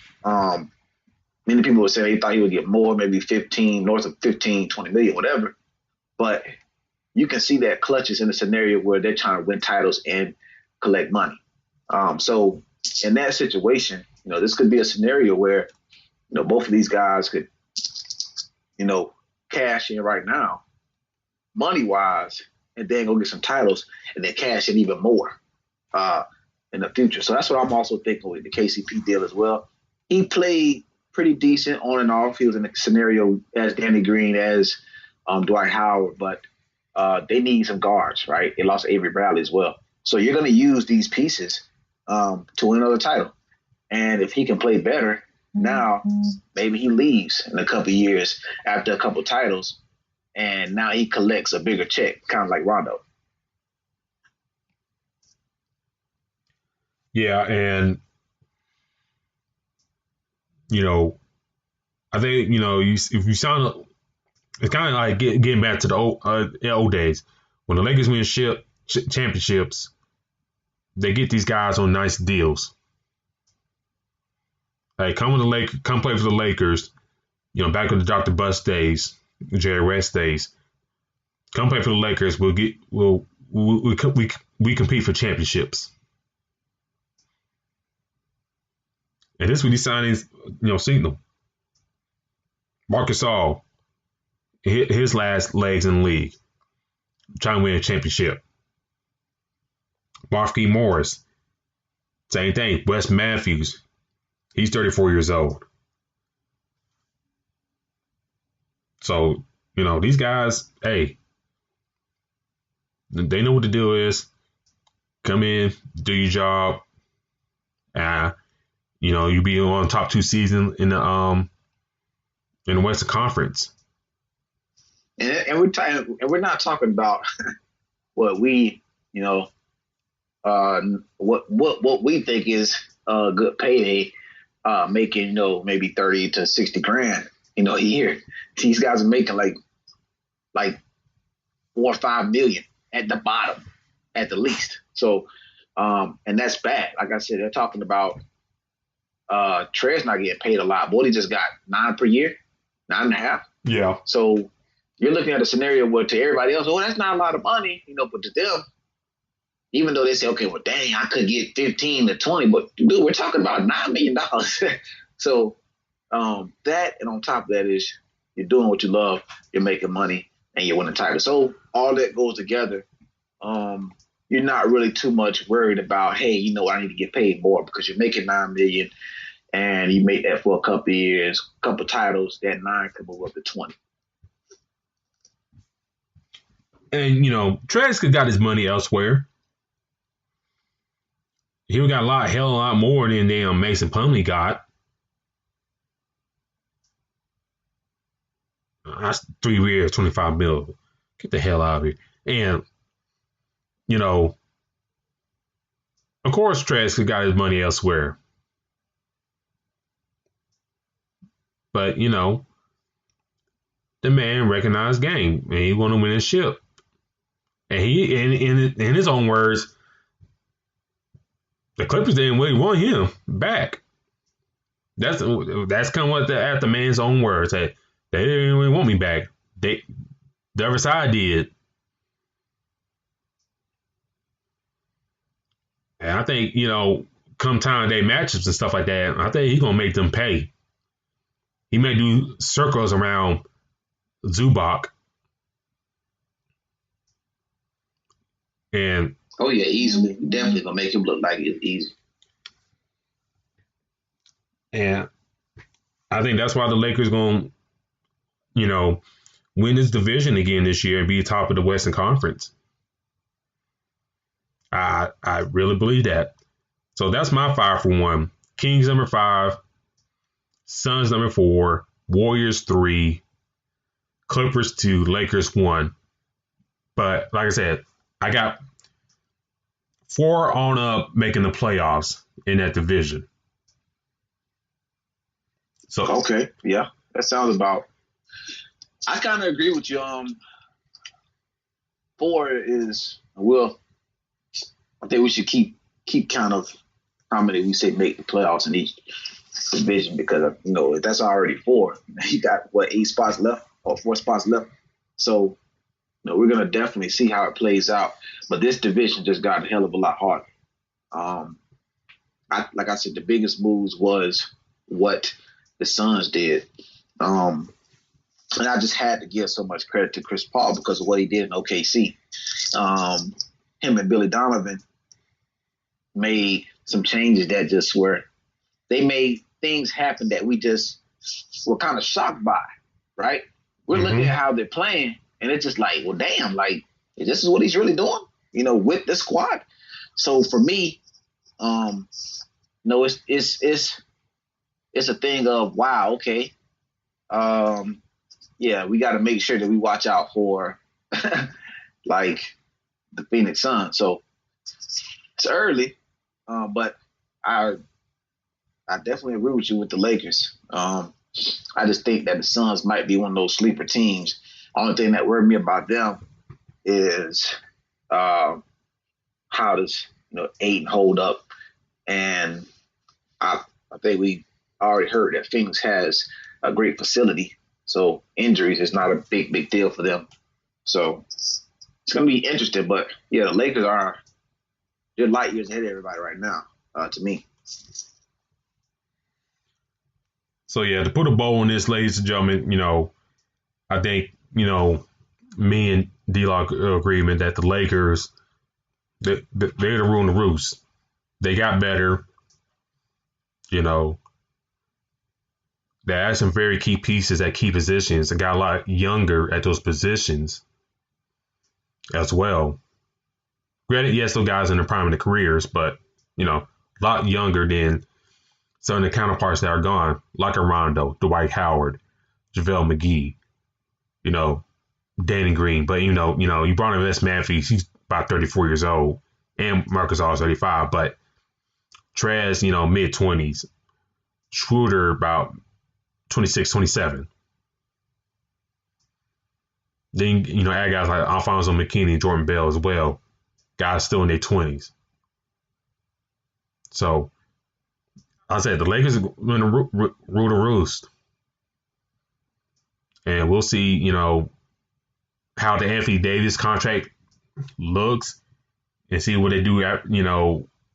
Speaker 2: many people would say they thought he would get more, maybe 15, north of 15, 20 million, whatever. But you can see that Clutch is in a scenario where they're trying to win titles and collect money. So in that situation, this could be a scenario where, both of these guys could, cash in right now, money wise, and then go get some titles and then cash in even more in the future. So that's what I'm also thinking with the KCP deal as well. He played pretty decent on and off. He was in a scenario as Danny Green, as Dwight Howard, but they need some guards, right? They lost Avery Bradley as well. So you're going to use these pieces to win another title. And if he can play better now, maybe he leaves in a couple of years after a couple of titles, and now he collects a bigger check, kind of like Rondo.
Speaker 1: Yeah, and I think if you sign up, it's kind of like getting back to the old days when the Lakers win championships. They get these guys on nice deals. Hey, come play for the Lakers. Back in the Dr. Buss days, Jerry West days. Come play for the Lakers. We compete for championships. And this with these signings, signal. Marc Gasol, his last legs in the league, trying to win a championship. Markieff Morris, same thing. Wes Matthews, he's 34 years old. So, these guys, hey, they know what the deal is. Come in, do your job. You be on top 2 season in the Western Conference.
Speaker 2: And we're not talking about what we, what we think is a good payday, making, maybe 30 to 60 grand, a year. These guys are making like 4 or 5 million at the bottom, at the least. So, and that's bad. Like I said, they're talking about Trey's not getting paid a lot. Boldy just got 9 per year, 9.5.
Speaker 1: Yeah.
Speaker 2: So you're looking at a scenario where to everybody else, that's not a lot of money, but to them, even though they say, okay, well, dang, I could get 15 to 20, but dude, we're talking about $9 million. So that, and on top of that is you're doing what you love, you're making money, and you're winning titles. So all that goes together. You're not really too much worried about, hey, I need to get paid more because you're making $9 million and you make that for a couple of years, a couple of titles, that 9 could move up to 20.
Speaker 1: And, Travis got his money elsewhere. He got a lot more than damn Mason Plumlee got. That's 3 years, $25 million. Get the hell out of here. And, of course, Travis got his money elsewhere. But, the man recognized game, and he want to win his ship. And he, in his own words, the Clippers didn't really want him back. That's kind of what at the man's own words. They didn't really want me back. The other side did. And I think, come time day matchups and stuff like that, I think he's going to make them pay. He may do circles around Zubac. And
Speaker 2: oh, yeah, easily. Definitely going to make him look like it's easy.
Speaker 1: And I think that's why the Lakers going to, win this division again this year and be top of the Western Conference. I really believe that. So that's my 5 for 1. Kings number 5, Suns number 4, Warriors 3, Clippers 2, Lakers 1. But like I said, I got 4 on up making the playoffs in that division. So
Speaker 2: okay, yeah, that sounds about. I kind of agree with you. 4 is I think we should keep count of how many we say make the playoffs in each division because that's already 4. You got 8 spots left or 4 spots left. So we're gonna definitely see how it plays out. But this division just got a hell of a lot harder. Like I said, the biggest moves was what the Suns did. And I just had to give so much credit to Chris Paul because of what he did in OKC. Him and Billy Donovan made some changes that just they made things happen that we just were kind of shocked by, right? We're looking at how they're playing, and it's just like, well, damn, like, this is what he's really doing, with the squad. So for me, it's a thing of, wow, okay. Yeah, we got to make sure that we watch out for like the Phoenix Suns. So it's early, but I definitely agree with you with the Lakers. I just think that the Suns might be one of those sleeper teams. Only thing that worried me about them is how does Ayton hold up, and I think we already heard that Phoenix has a great facility, so injuries is not a big deal for them. So it's gonna be interesting, but yeah, the Lakers they're light years ahead of everybody right now, to me.
Speaker 1: So yeah, to put a bow on this, ladies and gentlemen, I think me and D-Lock agreement that the Lakers, they're the rule the roost. They got better. They had some very key pieces at key positions and got a lot younger at those positions as well. Granted, yes, those guys in the prime of their careers, but, a lot younger than some of the counterparts that are gone, like a Rondo, Dwight Howard, JaVale McGee, Danny Green. But, you brought in Wes Matthews, he's about 34 years old, and Marcus All 35, but Trez, mid-20s. Schroeder, about 26, 27. Then, add guys like Alfonso McKinney and Jordan Bell as well. Guys still in their 20s. So, I said the Lakers are going to rule the roost. And we'll see, how the Anthony Davis contract looks and see what they do,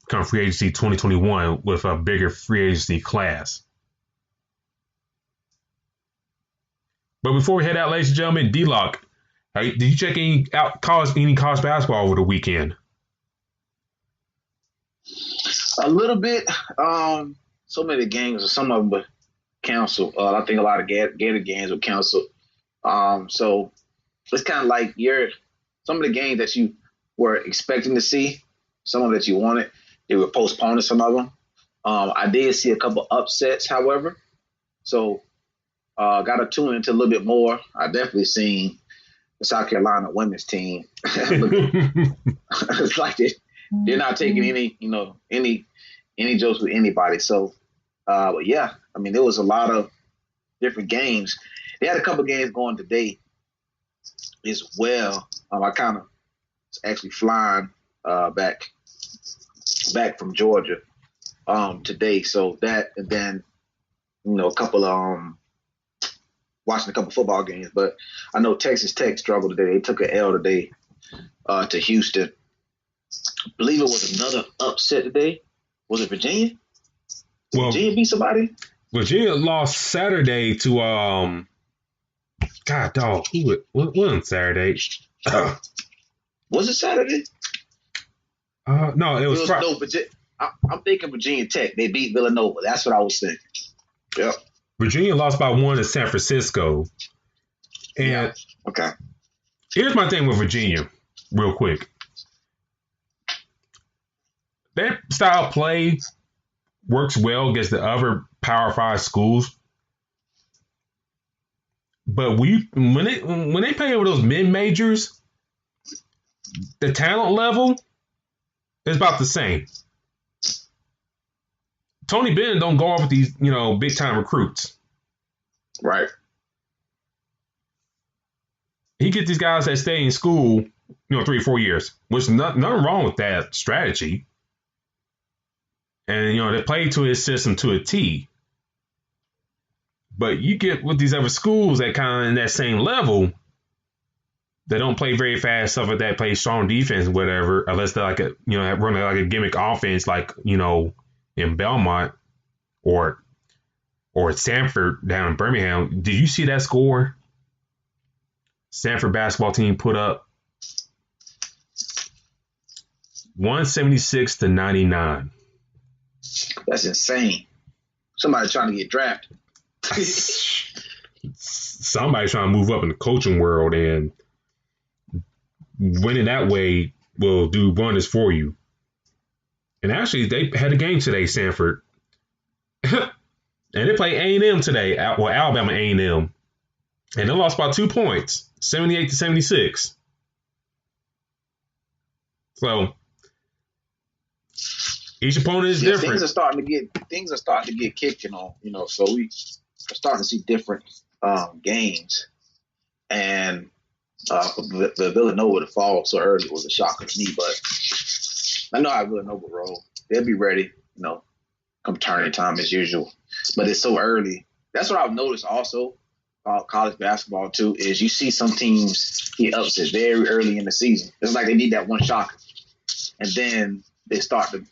Speaker 1: come free agency 2021 with a bigger free agency class. But before we head out, ladies and gentlemen, D-Lock, did you check any college basketball over the weekend?
Speaker 2: A little bit. So many games, some of them were canceled. I think a lot of Gator games were canceled. So it's kind of like some of the games that you were expecting to see, some of that you wanted, they were postponing some of them. I did see a couple upsets, however. So got to tune into a little bit more. I definitely seen the South Carolina women's team. It's like they're not taking any jokes with anybody. So, but yeah, I mean, there was a lot of different games. They had a couple games going today as well. I kind of was actually flying back from Georgia today. So that, and then a couple of watching a couple football games. But I know Texas Tech struggled today. They took an L today to Houston. I believe it was another upset today. Was it Virginia? Did Virginia beat somebody?
Speaker 1: Virginia lost Saturday to God dog. Who won Saturday?
Speaker 2: Was it Saturday?
Speaker 1: No, it was
Speaker 2: Virginia. I'm thinking Virginia Tech. They beat Villanova. That's what I was thinking. Yep.
Speaker 1: Virginia lost by 1 to San Francisco. And
Speaker 2: yeah. Okay.
Speaker 1: Here's my thing with Virginia, real quick. Their style of play works well against the other Power 5 schools. But when they play over those mid-majors, the talent level is about the same. Tony Bennett don't go off with these, big-time recruits.
Speaker 2: Right.
Speaker 1: He gets these guys that stay in school, 3 or 4 years, which is nothing wrong with that strategy. And, they play to his system to a T. But you get with these other schools that kind of in that same level, they don't play very fast, stuff like that, play strong defense, whatever, unless they're like running like a gimmick offense, like, in Belmont or Sanford down in Birmingham. Did you see that score? Sanford basketball team put up 176-99.
Speaker 2: That's insane. Somebody trying to get drafted.
Speaker 1: Somebody's trying to move up in the coaching world, and winning that way will do wonders for you. And actually, they had a game today, Sanford. And they play A&M today. Well, Alabama A&M. And they lost by 2 points, 78-76. So each opponent is different.
Speaker 2: Things are starting to get kicking on, so we're starting to see different games. And the Villanova to fall so early was a shocker to me, but I know how Villanova roll. They'll be ready, come tournament time as usual. But it's so early. That's what I've noticed also about college basketball too, is you see some teams get upset very early in the season. It's like they need that one shocker. And then they start to,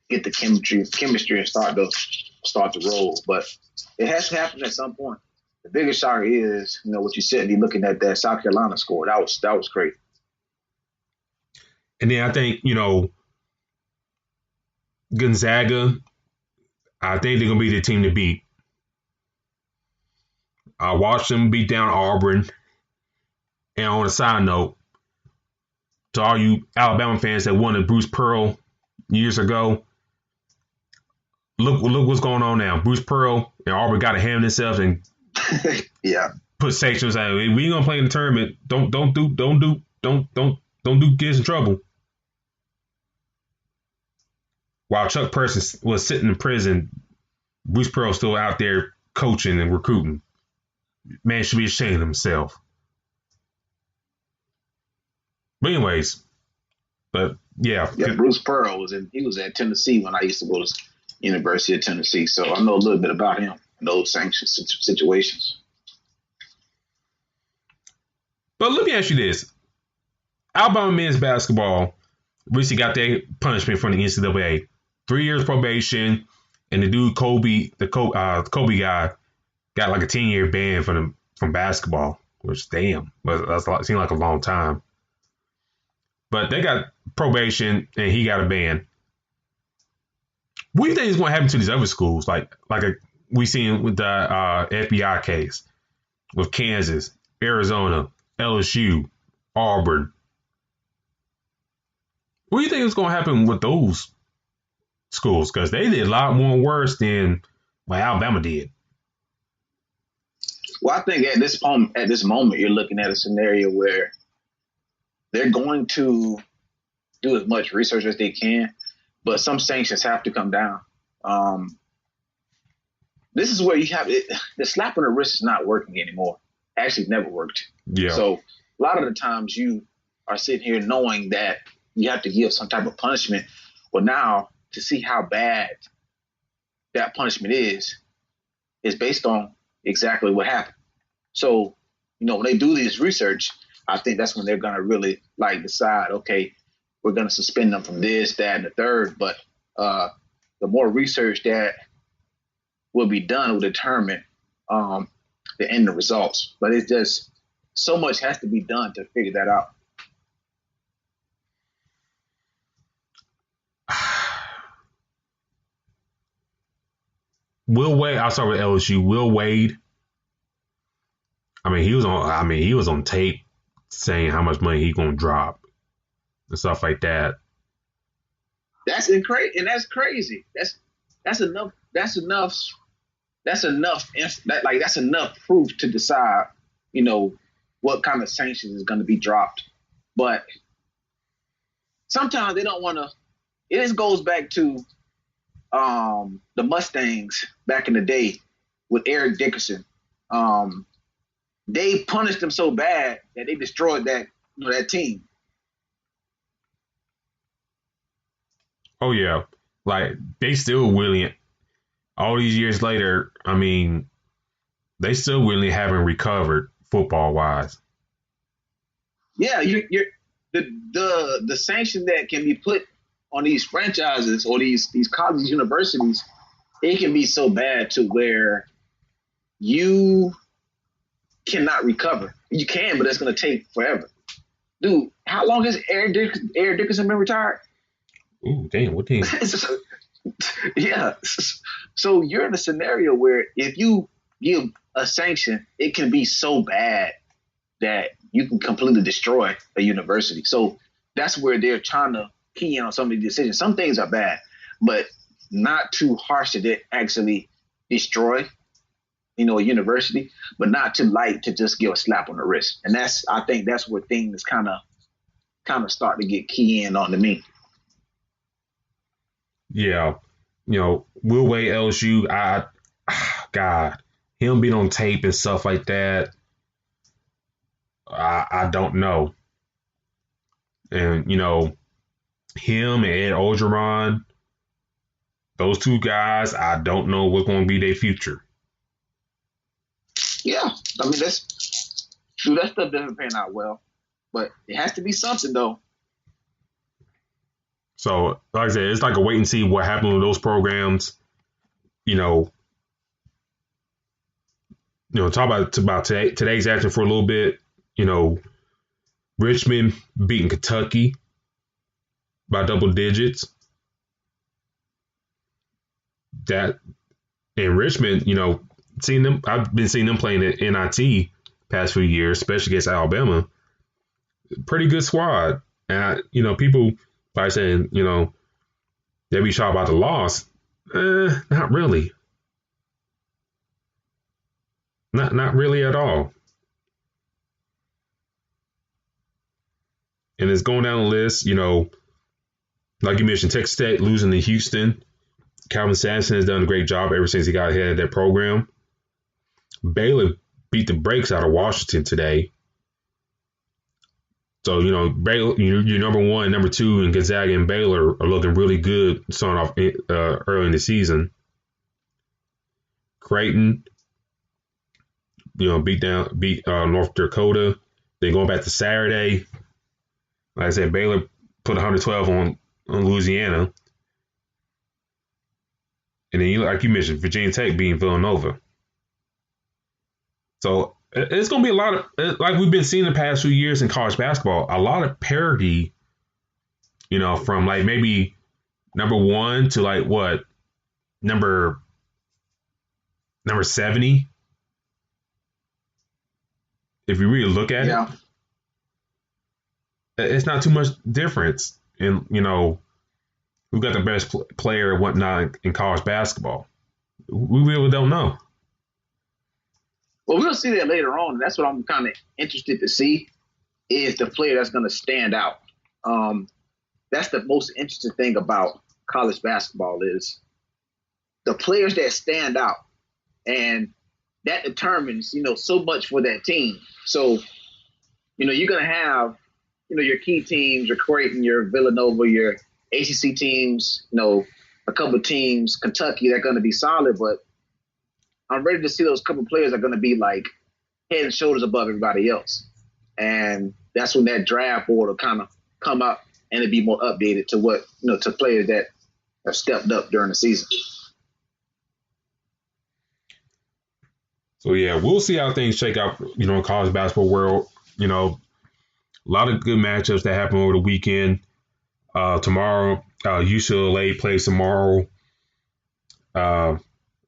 Speaker 2: get the chemistry and start to roll. But it has to happen at some point. The biggest shocker is, what you said, and looking at that South Carolina score. That was great.
Speaker 1: And then I think, Gonzaga, I think they're going to be the team to beat. I watched them beat down Auburn. And on a side note, to all you Alabama fans that wanted Bruce Pearl years ago, look what's going on now. Bruce Pearl and Auburn got to hand themselves and put sanctions out. We ain't gonna play in the tournament. Don't get us in trouble. While Chuck Person was sitting in prison, Bruce Pearl still out there coaching and recruiting. Man should be ashamed of himself. But anyways, yeah,
Speaker 2: Bruce Pearl was at Tennessee when I used to go to University of Tennessee, so I know a little bit about him in those sanctions situations.
Speaker 1: But let me ask you this: Alabama men's basketball recently got their punishment from the NCAA, 3 years probation, and the dude Kobe guy got like a 10-year ban from basketball, which seemed like a long time. But they got probation and he got a ban. What do you think is going to happen to these other schools? We seen with the FBI case with Kansas, Arizona, LSU, Auburn. What do you think is going to happen with those schools? Because they did a lot more worse than what Alabama did.
Speaker 2: Well, I think at this moment, you're looking at a scenario where they're going to do as much research as they can, but some sanctions have to come down. This is where you have it. The slap on the wrist is not working anymore. Actually, never worked.
Speaker 1: Yeah.
Speaker 2: So a lot of the times you are sitting here knowing that you have to give some type of punishment. Well, now to see how bad that punishment is based on exactly what happened. So, when they do this research, I think that's when they're going to really decide, okay, we're going to suspend them from this, that, and the third. But the more research that will be done will determine the end results. But it's just so much has to be done to figure that out.
Speaker 1: Will Wade, I'll start with LSU. Will Wade, he was on tape saying how much money he's gonna drop and stuff like that.
Speaker 2: That's crazy, and that's crazy. That's enough. That's enough. That's enough proof to decide, what kind of sanctions is going to be dropped. But sometimes they don't want to. It just goes back to the Mustangs back in the day with Eric Dickerson. They punished them so bad that they destroyed that team.
Speaker 1: Oh yeah, they still willing. all these years later, I mean, they still really haven't recovered football wise.
Speaker 2: Yeah, you're the sanction that can be put on these franchises or these colleges, universities, it can be so bad to where you cannot recover. You can, but it's going to take forever. Dude, how long has Eric Dickerson been retired?
Speaker 1: Ooh, damn, what team?
Speaker 2: Yeah. So you're in a scenario where if you give a sanction, it can be so bad that you can completely destroy a university. So that's where they're trying to key in on some of the decisions. Some things are bad, but not too harsh that they actually destroy, a university, but not too light to just give a slap on the wrist. And I think that's where things kind of start to get key in on to me.
Speaker 1: Yeah, Will Wade LSU. God, him being on tape and stuff like that. I don't know. And him and Ed Ogeron, those two guys, I don't know what's going to be their future.
Speaker 2: Yeah, I mean that stuff doesn't pan out well, but it has to be something though.
Speaker 1: So, like I said, it's like a wait and see what happened with those programs. Talk about today's action for a little bit. Richmond beating Kentucky by double digits. That in Richmond, seeing them, I've been seeing them playing at NIT past few years, especially against Alabama. Pretty good squad, and people by saying they'd be shocked about the loss. Not really. Not really at all. And it's going down the list, like you mentioned, Texas Tech losing to Houston. Calvin Sampson has done a great job ever since he got ahead of that program. Baylor beat the brakes out of Washington today. So, Baylor, you're number one, number two, and Gonzaga and Baylor are looking really good starting off early in the season. Creighton, beat North Dakota. Then going back to Saturday, like I said, Baylor put 112 on Louisiana. And then, like you mentioned, Virginia Tech beating Villanova. So it's going to be a lot of, like we've been seeing the past few years in college basketball, a lot of parity, from like maybe number one to like what, number 70. If you really look at it, it's not too much difference in, who got the best player and whatnot in college basketball. We really don't know.
Speaker 2: Well, we'll see that later on. That's what I'm kind of interested to see is the player that's going to stand out. That's the most interesting thing about college basketball is the players that stand out, and that determines, so much for that team. So, you're going to have, your key teams, your Creighton, your Villanova, your ACC teams, a couple of teams, Kentucky, they're going to be solid, but I'm ready to see those couple of players are going to be like head and shoulders above everybody else. And that's when that draft board will kind of come up and it'll be more updated to what, to players that have stepped up during the season.
Speaker 1: So, yeah, we'll see how things shake out, in college basketball world. A lot of good matchups that happen over the weekend. Tomorrow, UCLA plays tomorrow,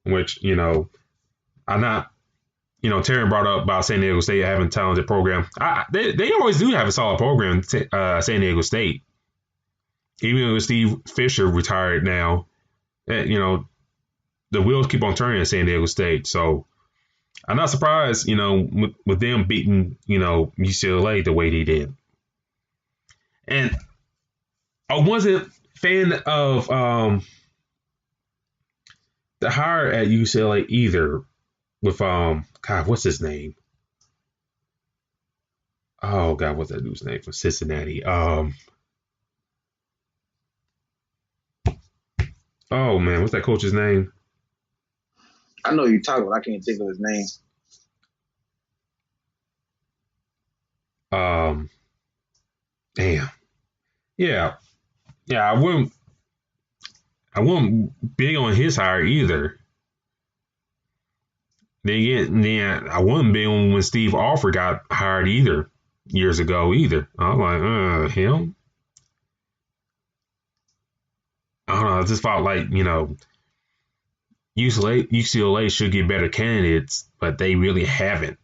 Speaker 1: which, I'm not, Terry brought up about San Diego State having a talented program. They always do have a solid program, San Diego State. Even though Steve Fisher retired now, the wheels keep on turning at San Diego State. So I'm not surprised, with them beating, UCLA the way they did. And I wasn't a fan of the hire at UCLA either with, God, what's his name? Oh, God, what's that dude's name from Cincinnati? Oh, man, what's that coach's name?
Speaker 2: I know you're talking about. I can't think of his name.
Speaker 1: Damn. Yeah. Yeah, I wouldn't big on his hire either. Then I wasn't big on when Steve Alford got hired either years ago either. I'm like, him? I don't know. I just felt like, UCLA should get better candidates, but they really haven't.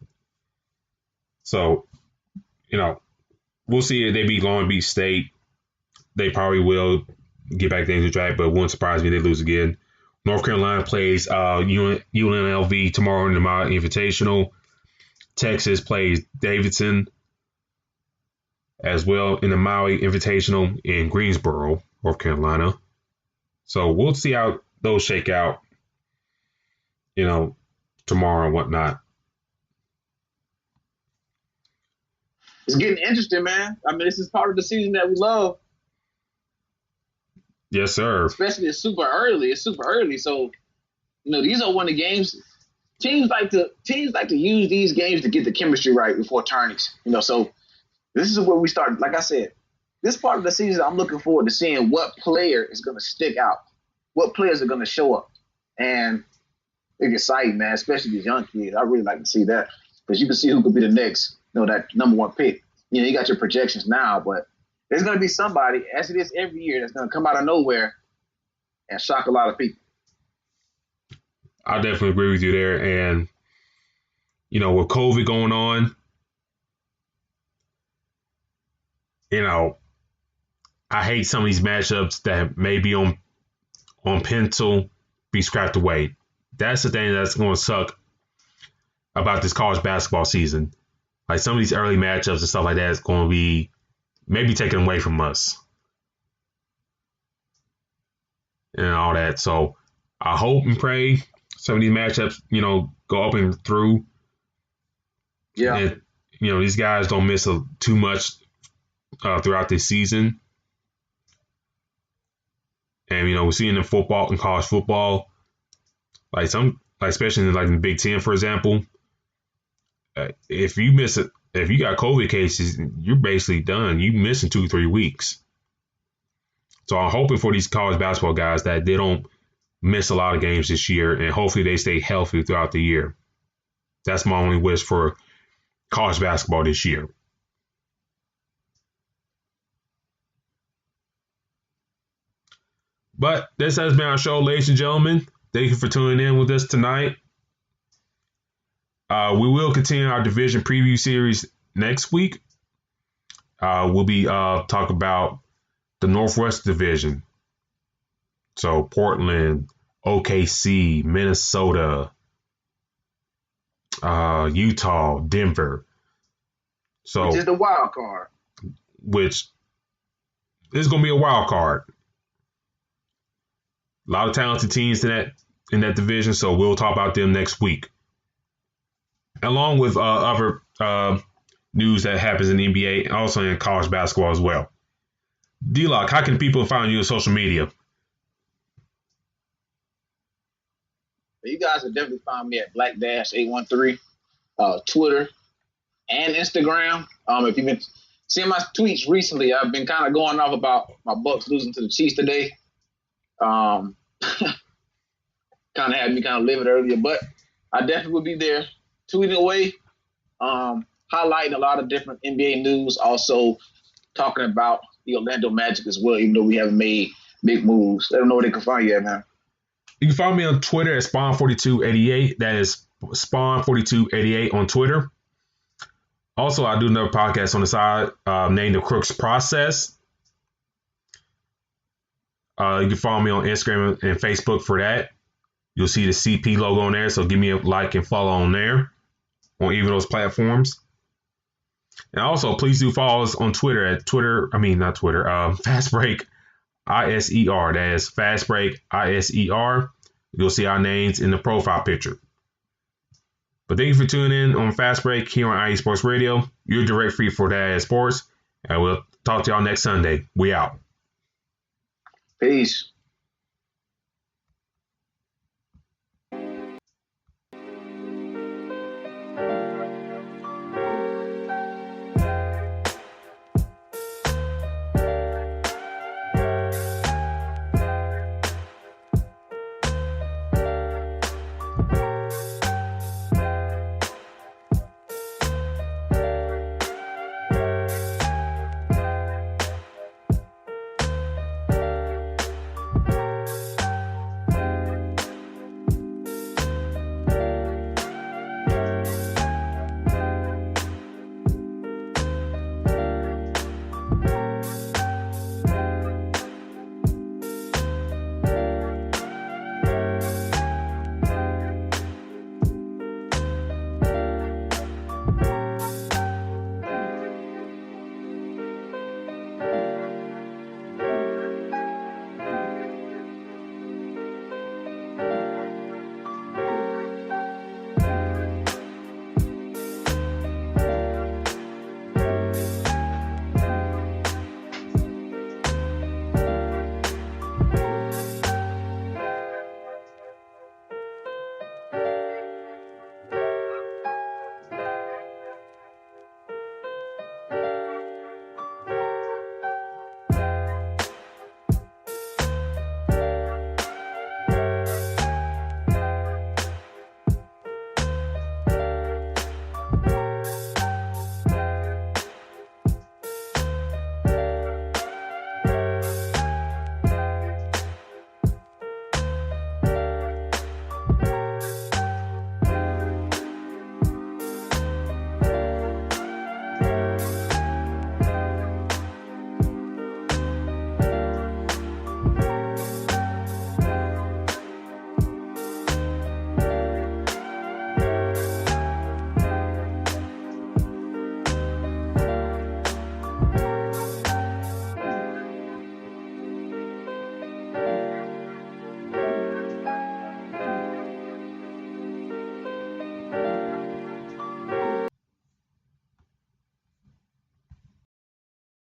Speaker 1: So, we'll see if they be Long Beach State. They probably will get back into the draft, but it wouldn't surprise me if they lose again. North Carolina plays UNLV tomorrow in the Maui Invitational. Texas plays Davidson as well in the Maui Invitational in Greensboro, North Carolina. So we'll see how those shake out, tomorrow and whatnot.
Speaker 2: It's getting interesting, man. I mean, this is part of the season that we love.
Speaker 1: Yes, sir.
Speaker 2: Especially it's super early. So, these are one of the games. Teams like to use these games to get the chemistry right before tourneys. So this is where we start. Like I said, this part of the season, I'm looking forward to seeing what player is going to stick out, what players are going to show up, and it's exciting, man. Especially these young kids. I really like to see that because you can see who could be the next, that number one pick. You got your projections now, but there's going to be somebody, as it is every year, that's going to come out of nowhere and shock a lot of people.
Speaker 1: I definitely agree with you there. And, with COVID going on, I hate some of these matchups that may be on pencil be scrapped away. That's the thing that's going to suck about this college basketball season. Like some of these early matchups and stuff like that is going to be maybe taken away from us and all that. So I hope and pray some of these matchups, go up and through.
Speaker 2: Yeah.
Speaker 1: And, these guys don't miss too much throughout this season. And, we're seeing in football and college football, especially in the Big Ten, for example, if you miss it, if you got COVID cases, you're basically done. You missing 2-3 weeks. So I'm hoping for these college basketball guys that they don't miss a lot of games this year, and hopefully they stay healthy throughout the year. That's my only wish for college basketball this year. But this has been our show, ladies and gentlemen. Thank you for tuning in with us tonight. We will continue our division preview series next week. We'll be talking about the Northwest Division. So Portland, OKC, Minnesota, Utah, Denver. So
Speaker 2: which is the wild card.
Speaker 1: Which is going to be a wild card. A lot of talented teams in that division, so we'll talk about them next week. Along with other news that happens in the NBA and also in college basketball as well. D-Lock, how can people find you on social media?
Speaker 2: You guys can definitely find me at Black-813, Twitter and Instagram. If you've been seeing my tweets recently, I've been kind of going off about my Bucks losing to the Chiefs today. Kind of had me kind of livid earlier, but I definitely will be there tweeting away, highlighting a lot of different NBA news, also talking about the Orlando Magic as well, even though we haven't made big moves. Let them know where they can find you at, man.
Speaker 1: You can find me on Twitter at Spawn4288. That is Spawn4288 on Twitter. Also, I do another podcast on the side named The Crooks Process. You can follow me on Instagram and Facebook for that. You'll see the CP logo on there, so give me a like and follow on there on either of those platforms. And also, please do follow us on Twitter at Fast Break ISER. That is Fast Break ISER. You'll see our names in the profile picture. But thank you for tuning in on Fast Break here on IE Sports Radio. Your direct feed for that sports. And we'll talk to y'all next Sunday. We out.
Speaker 2: Peace.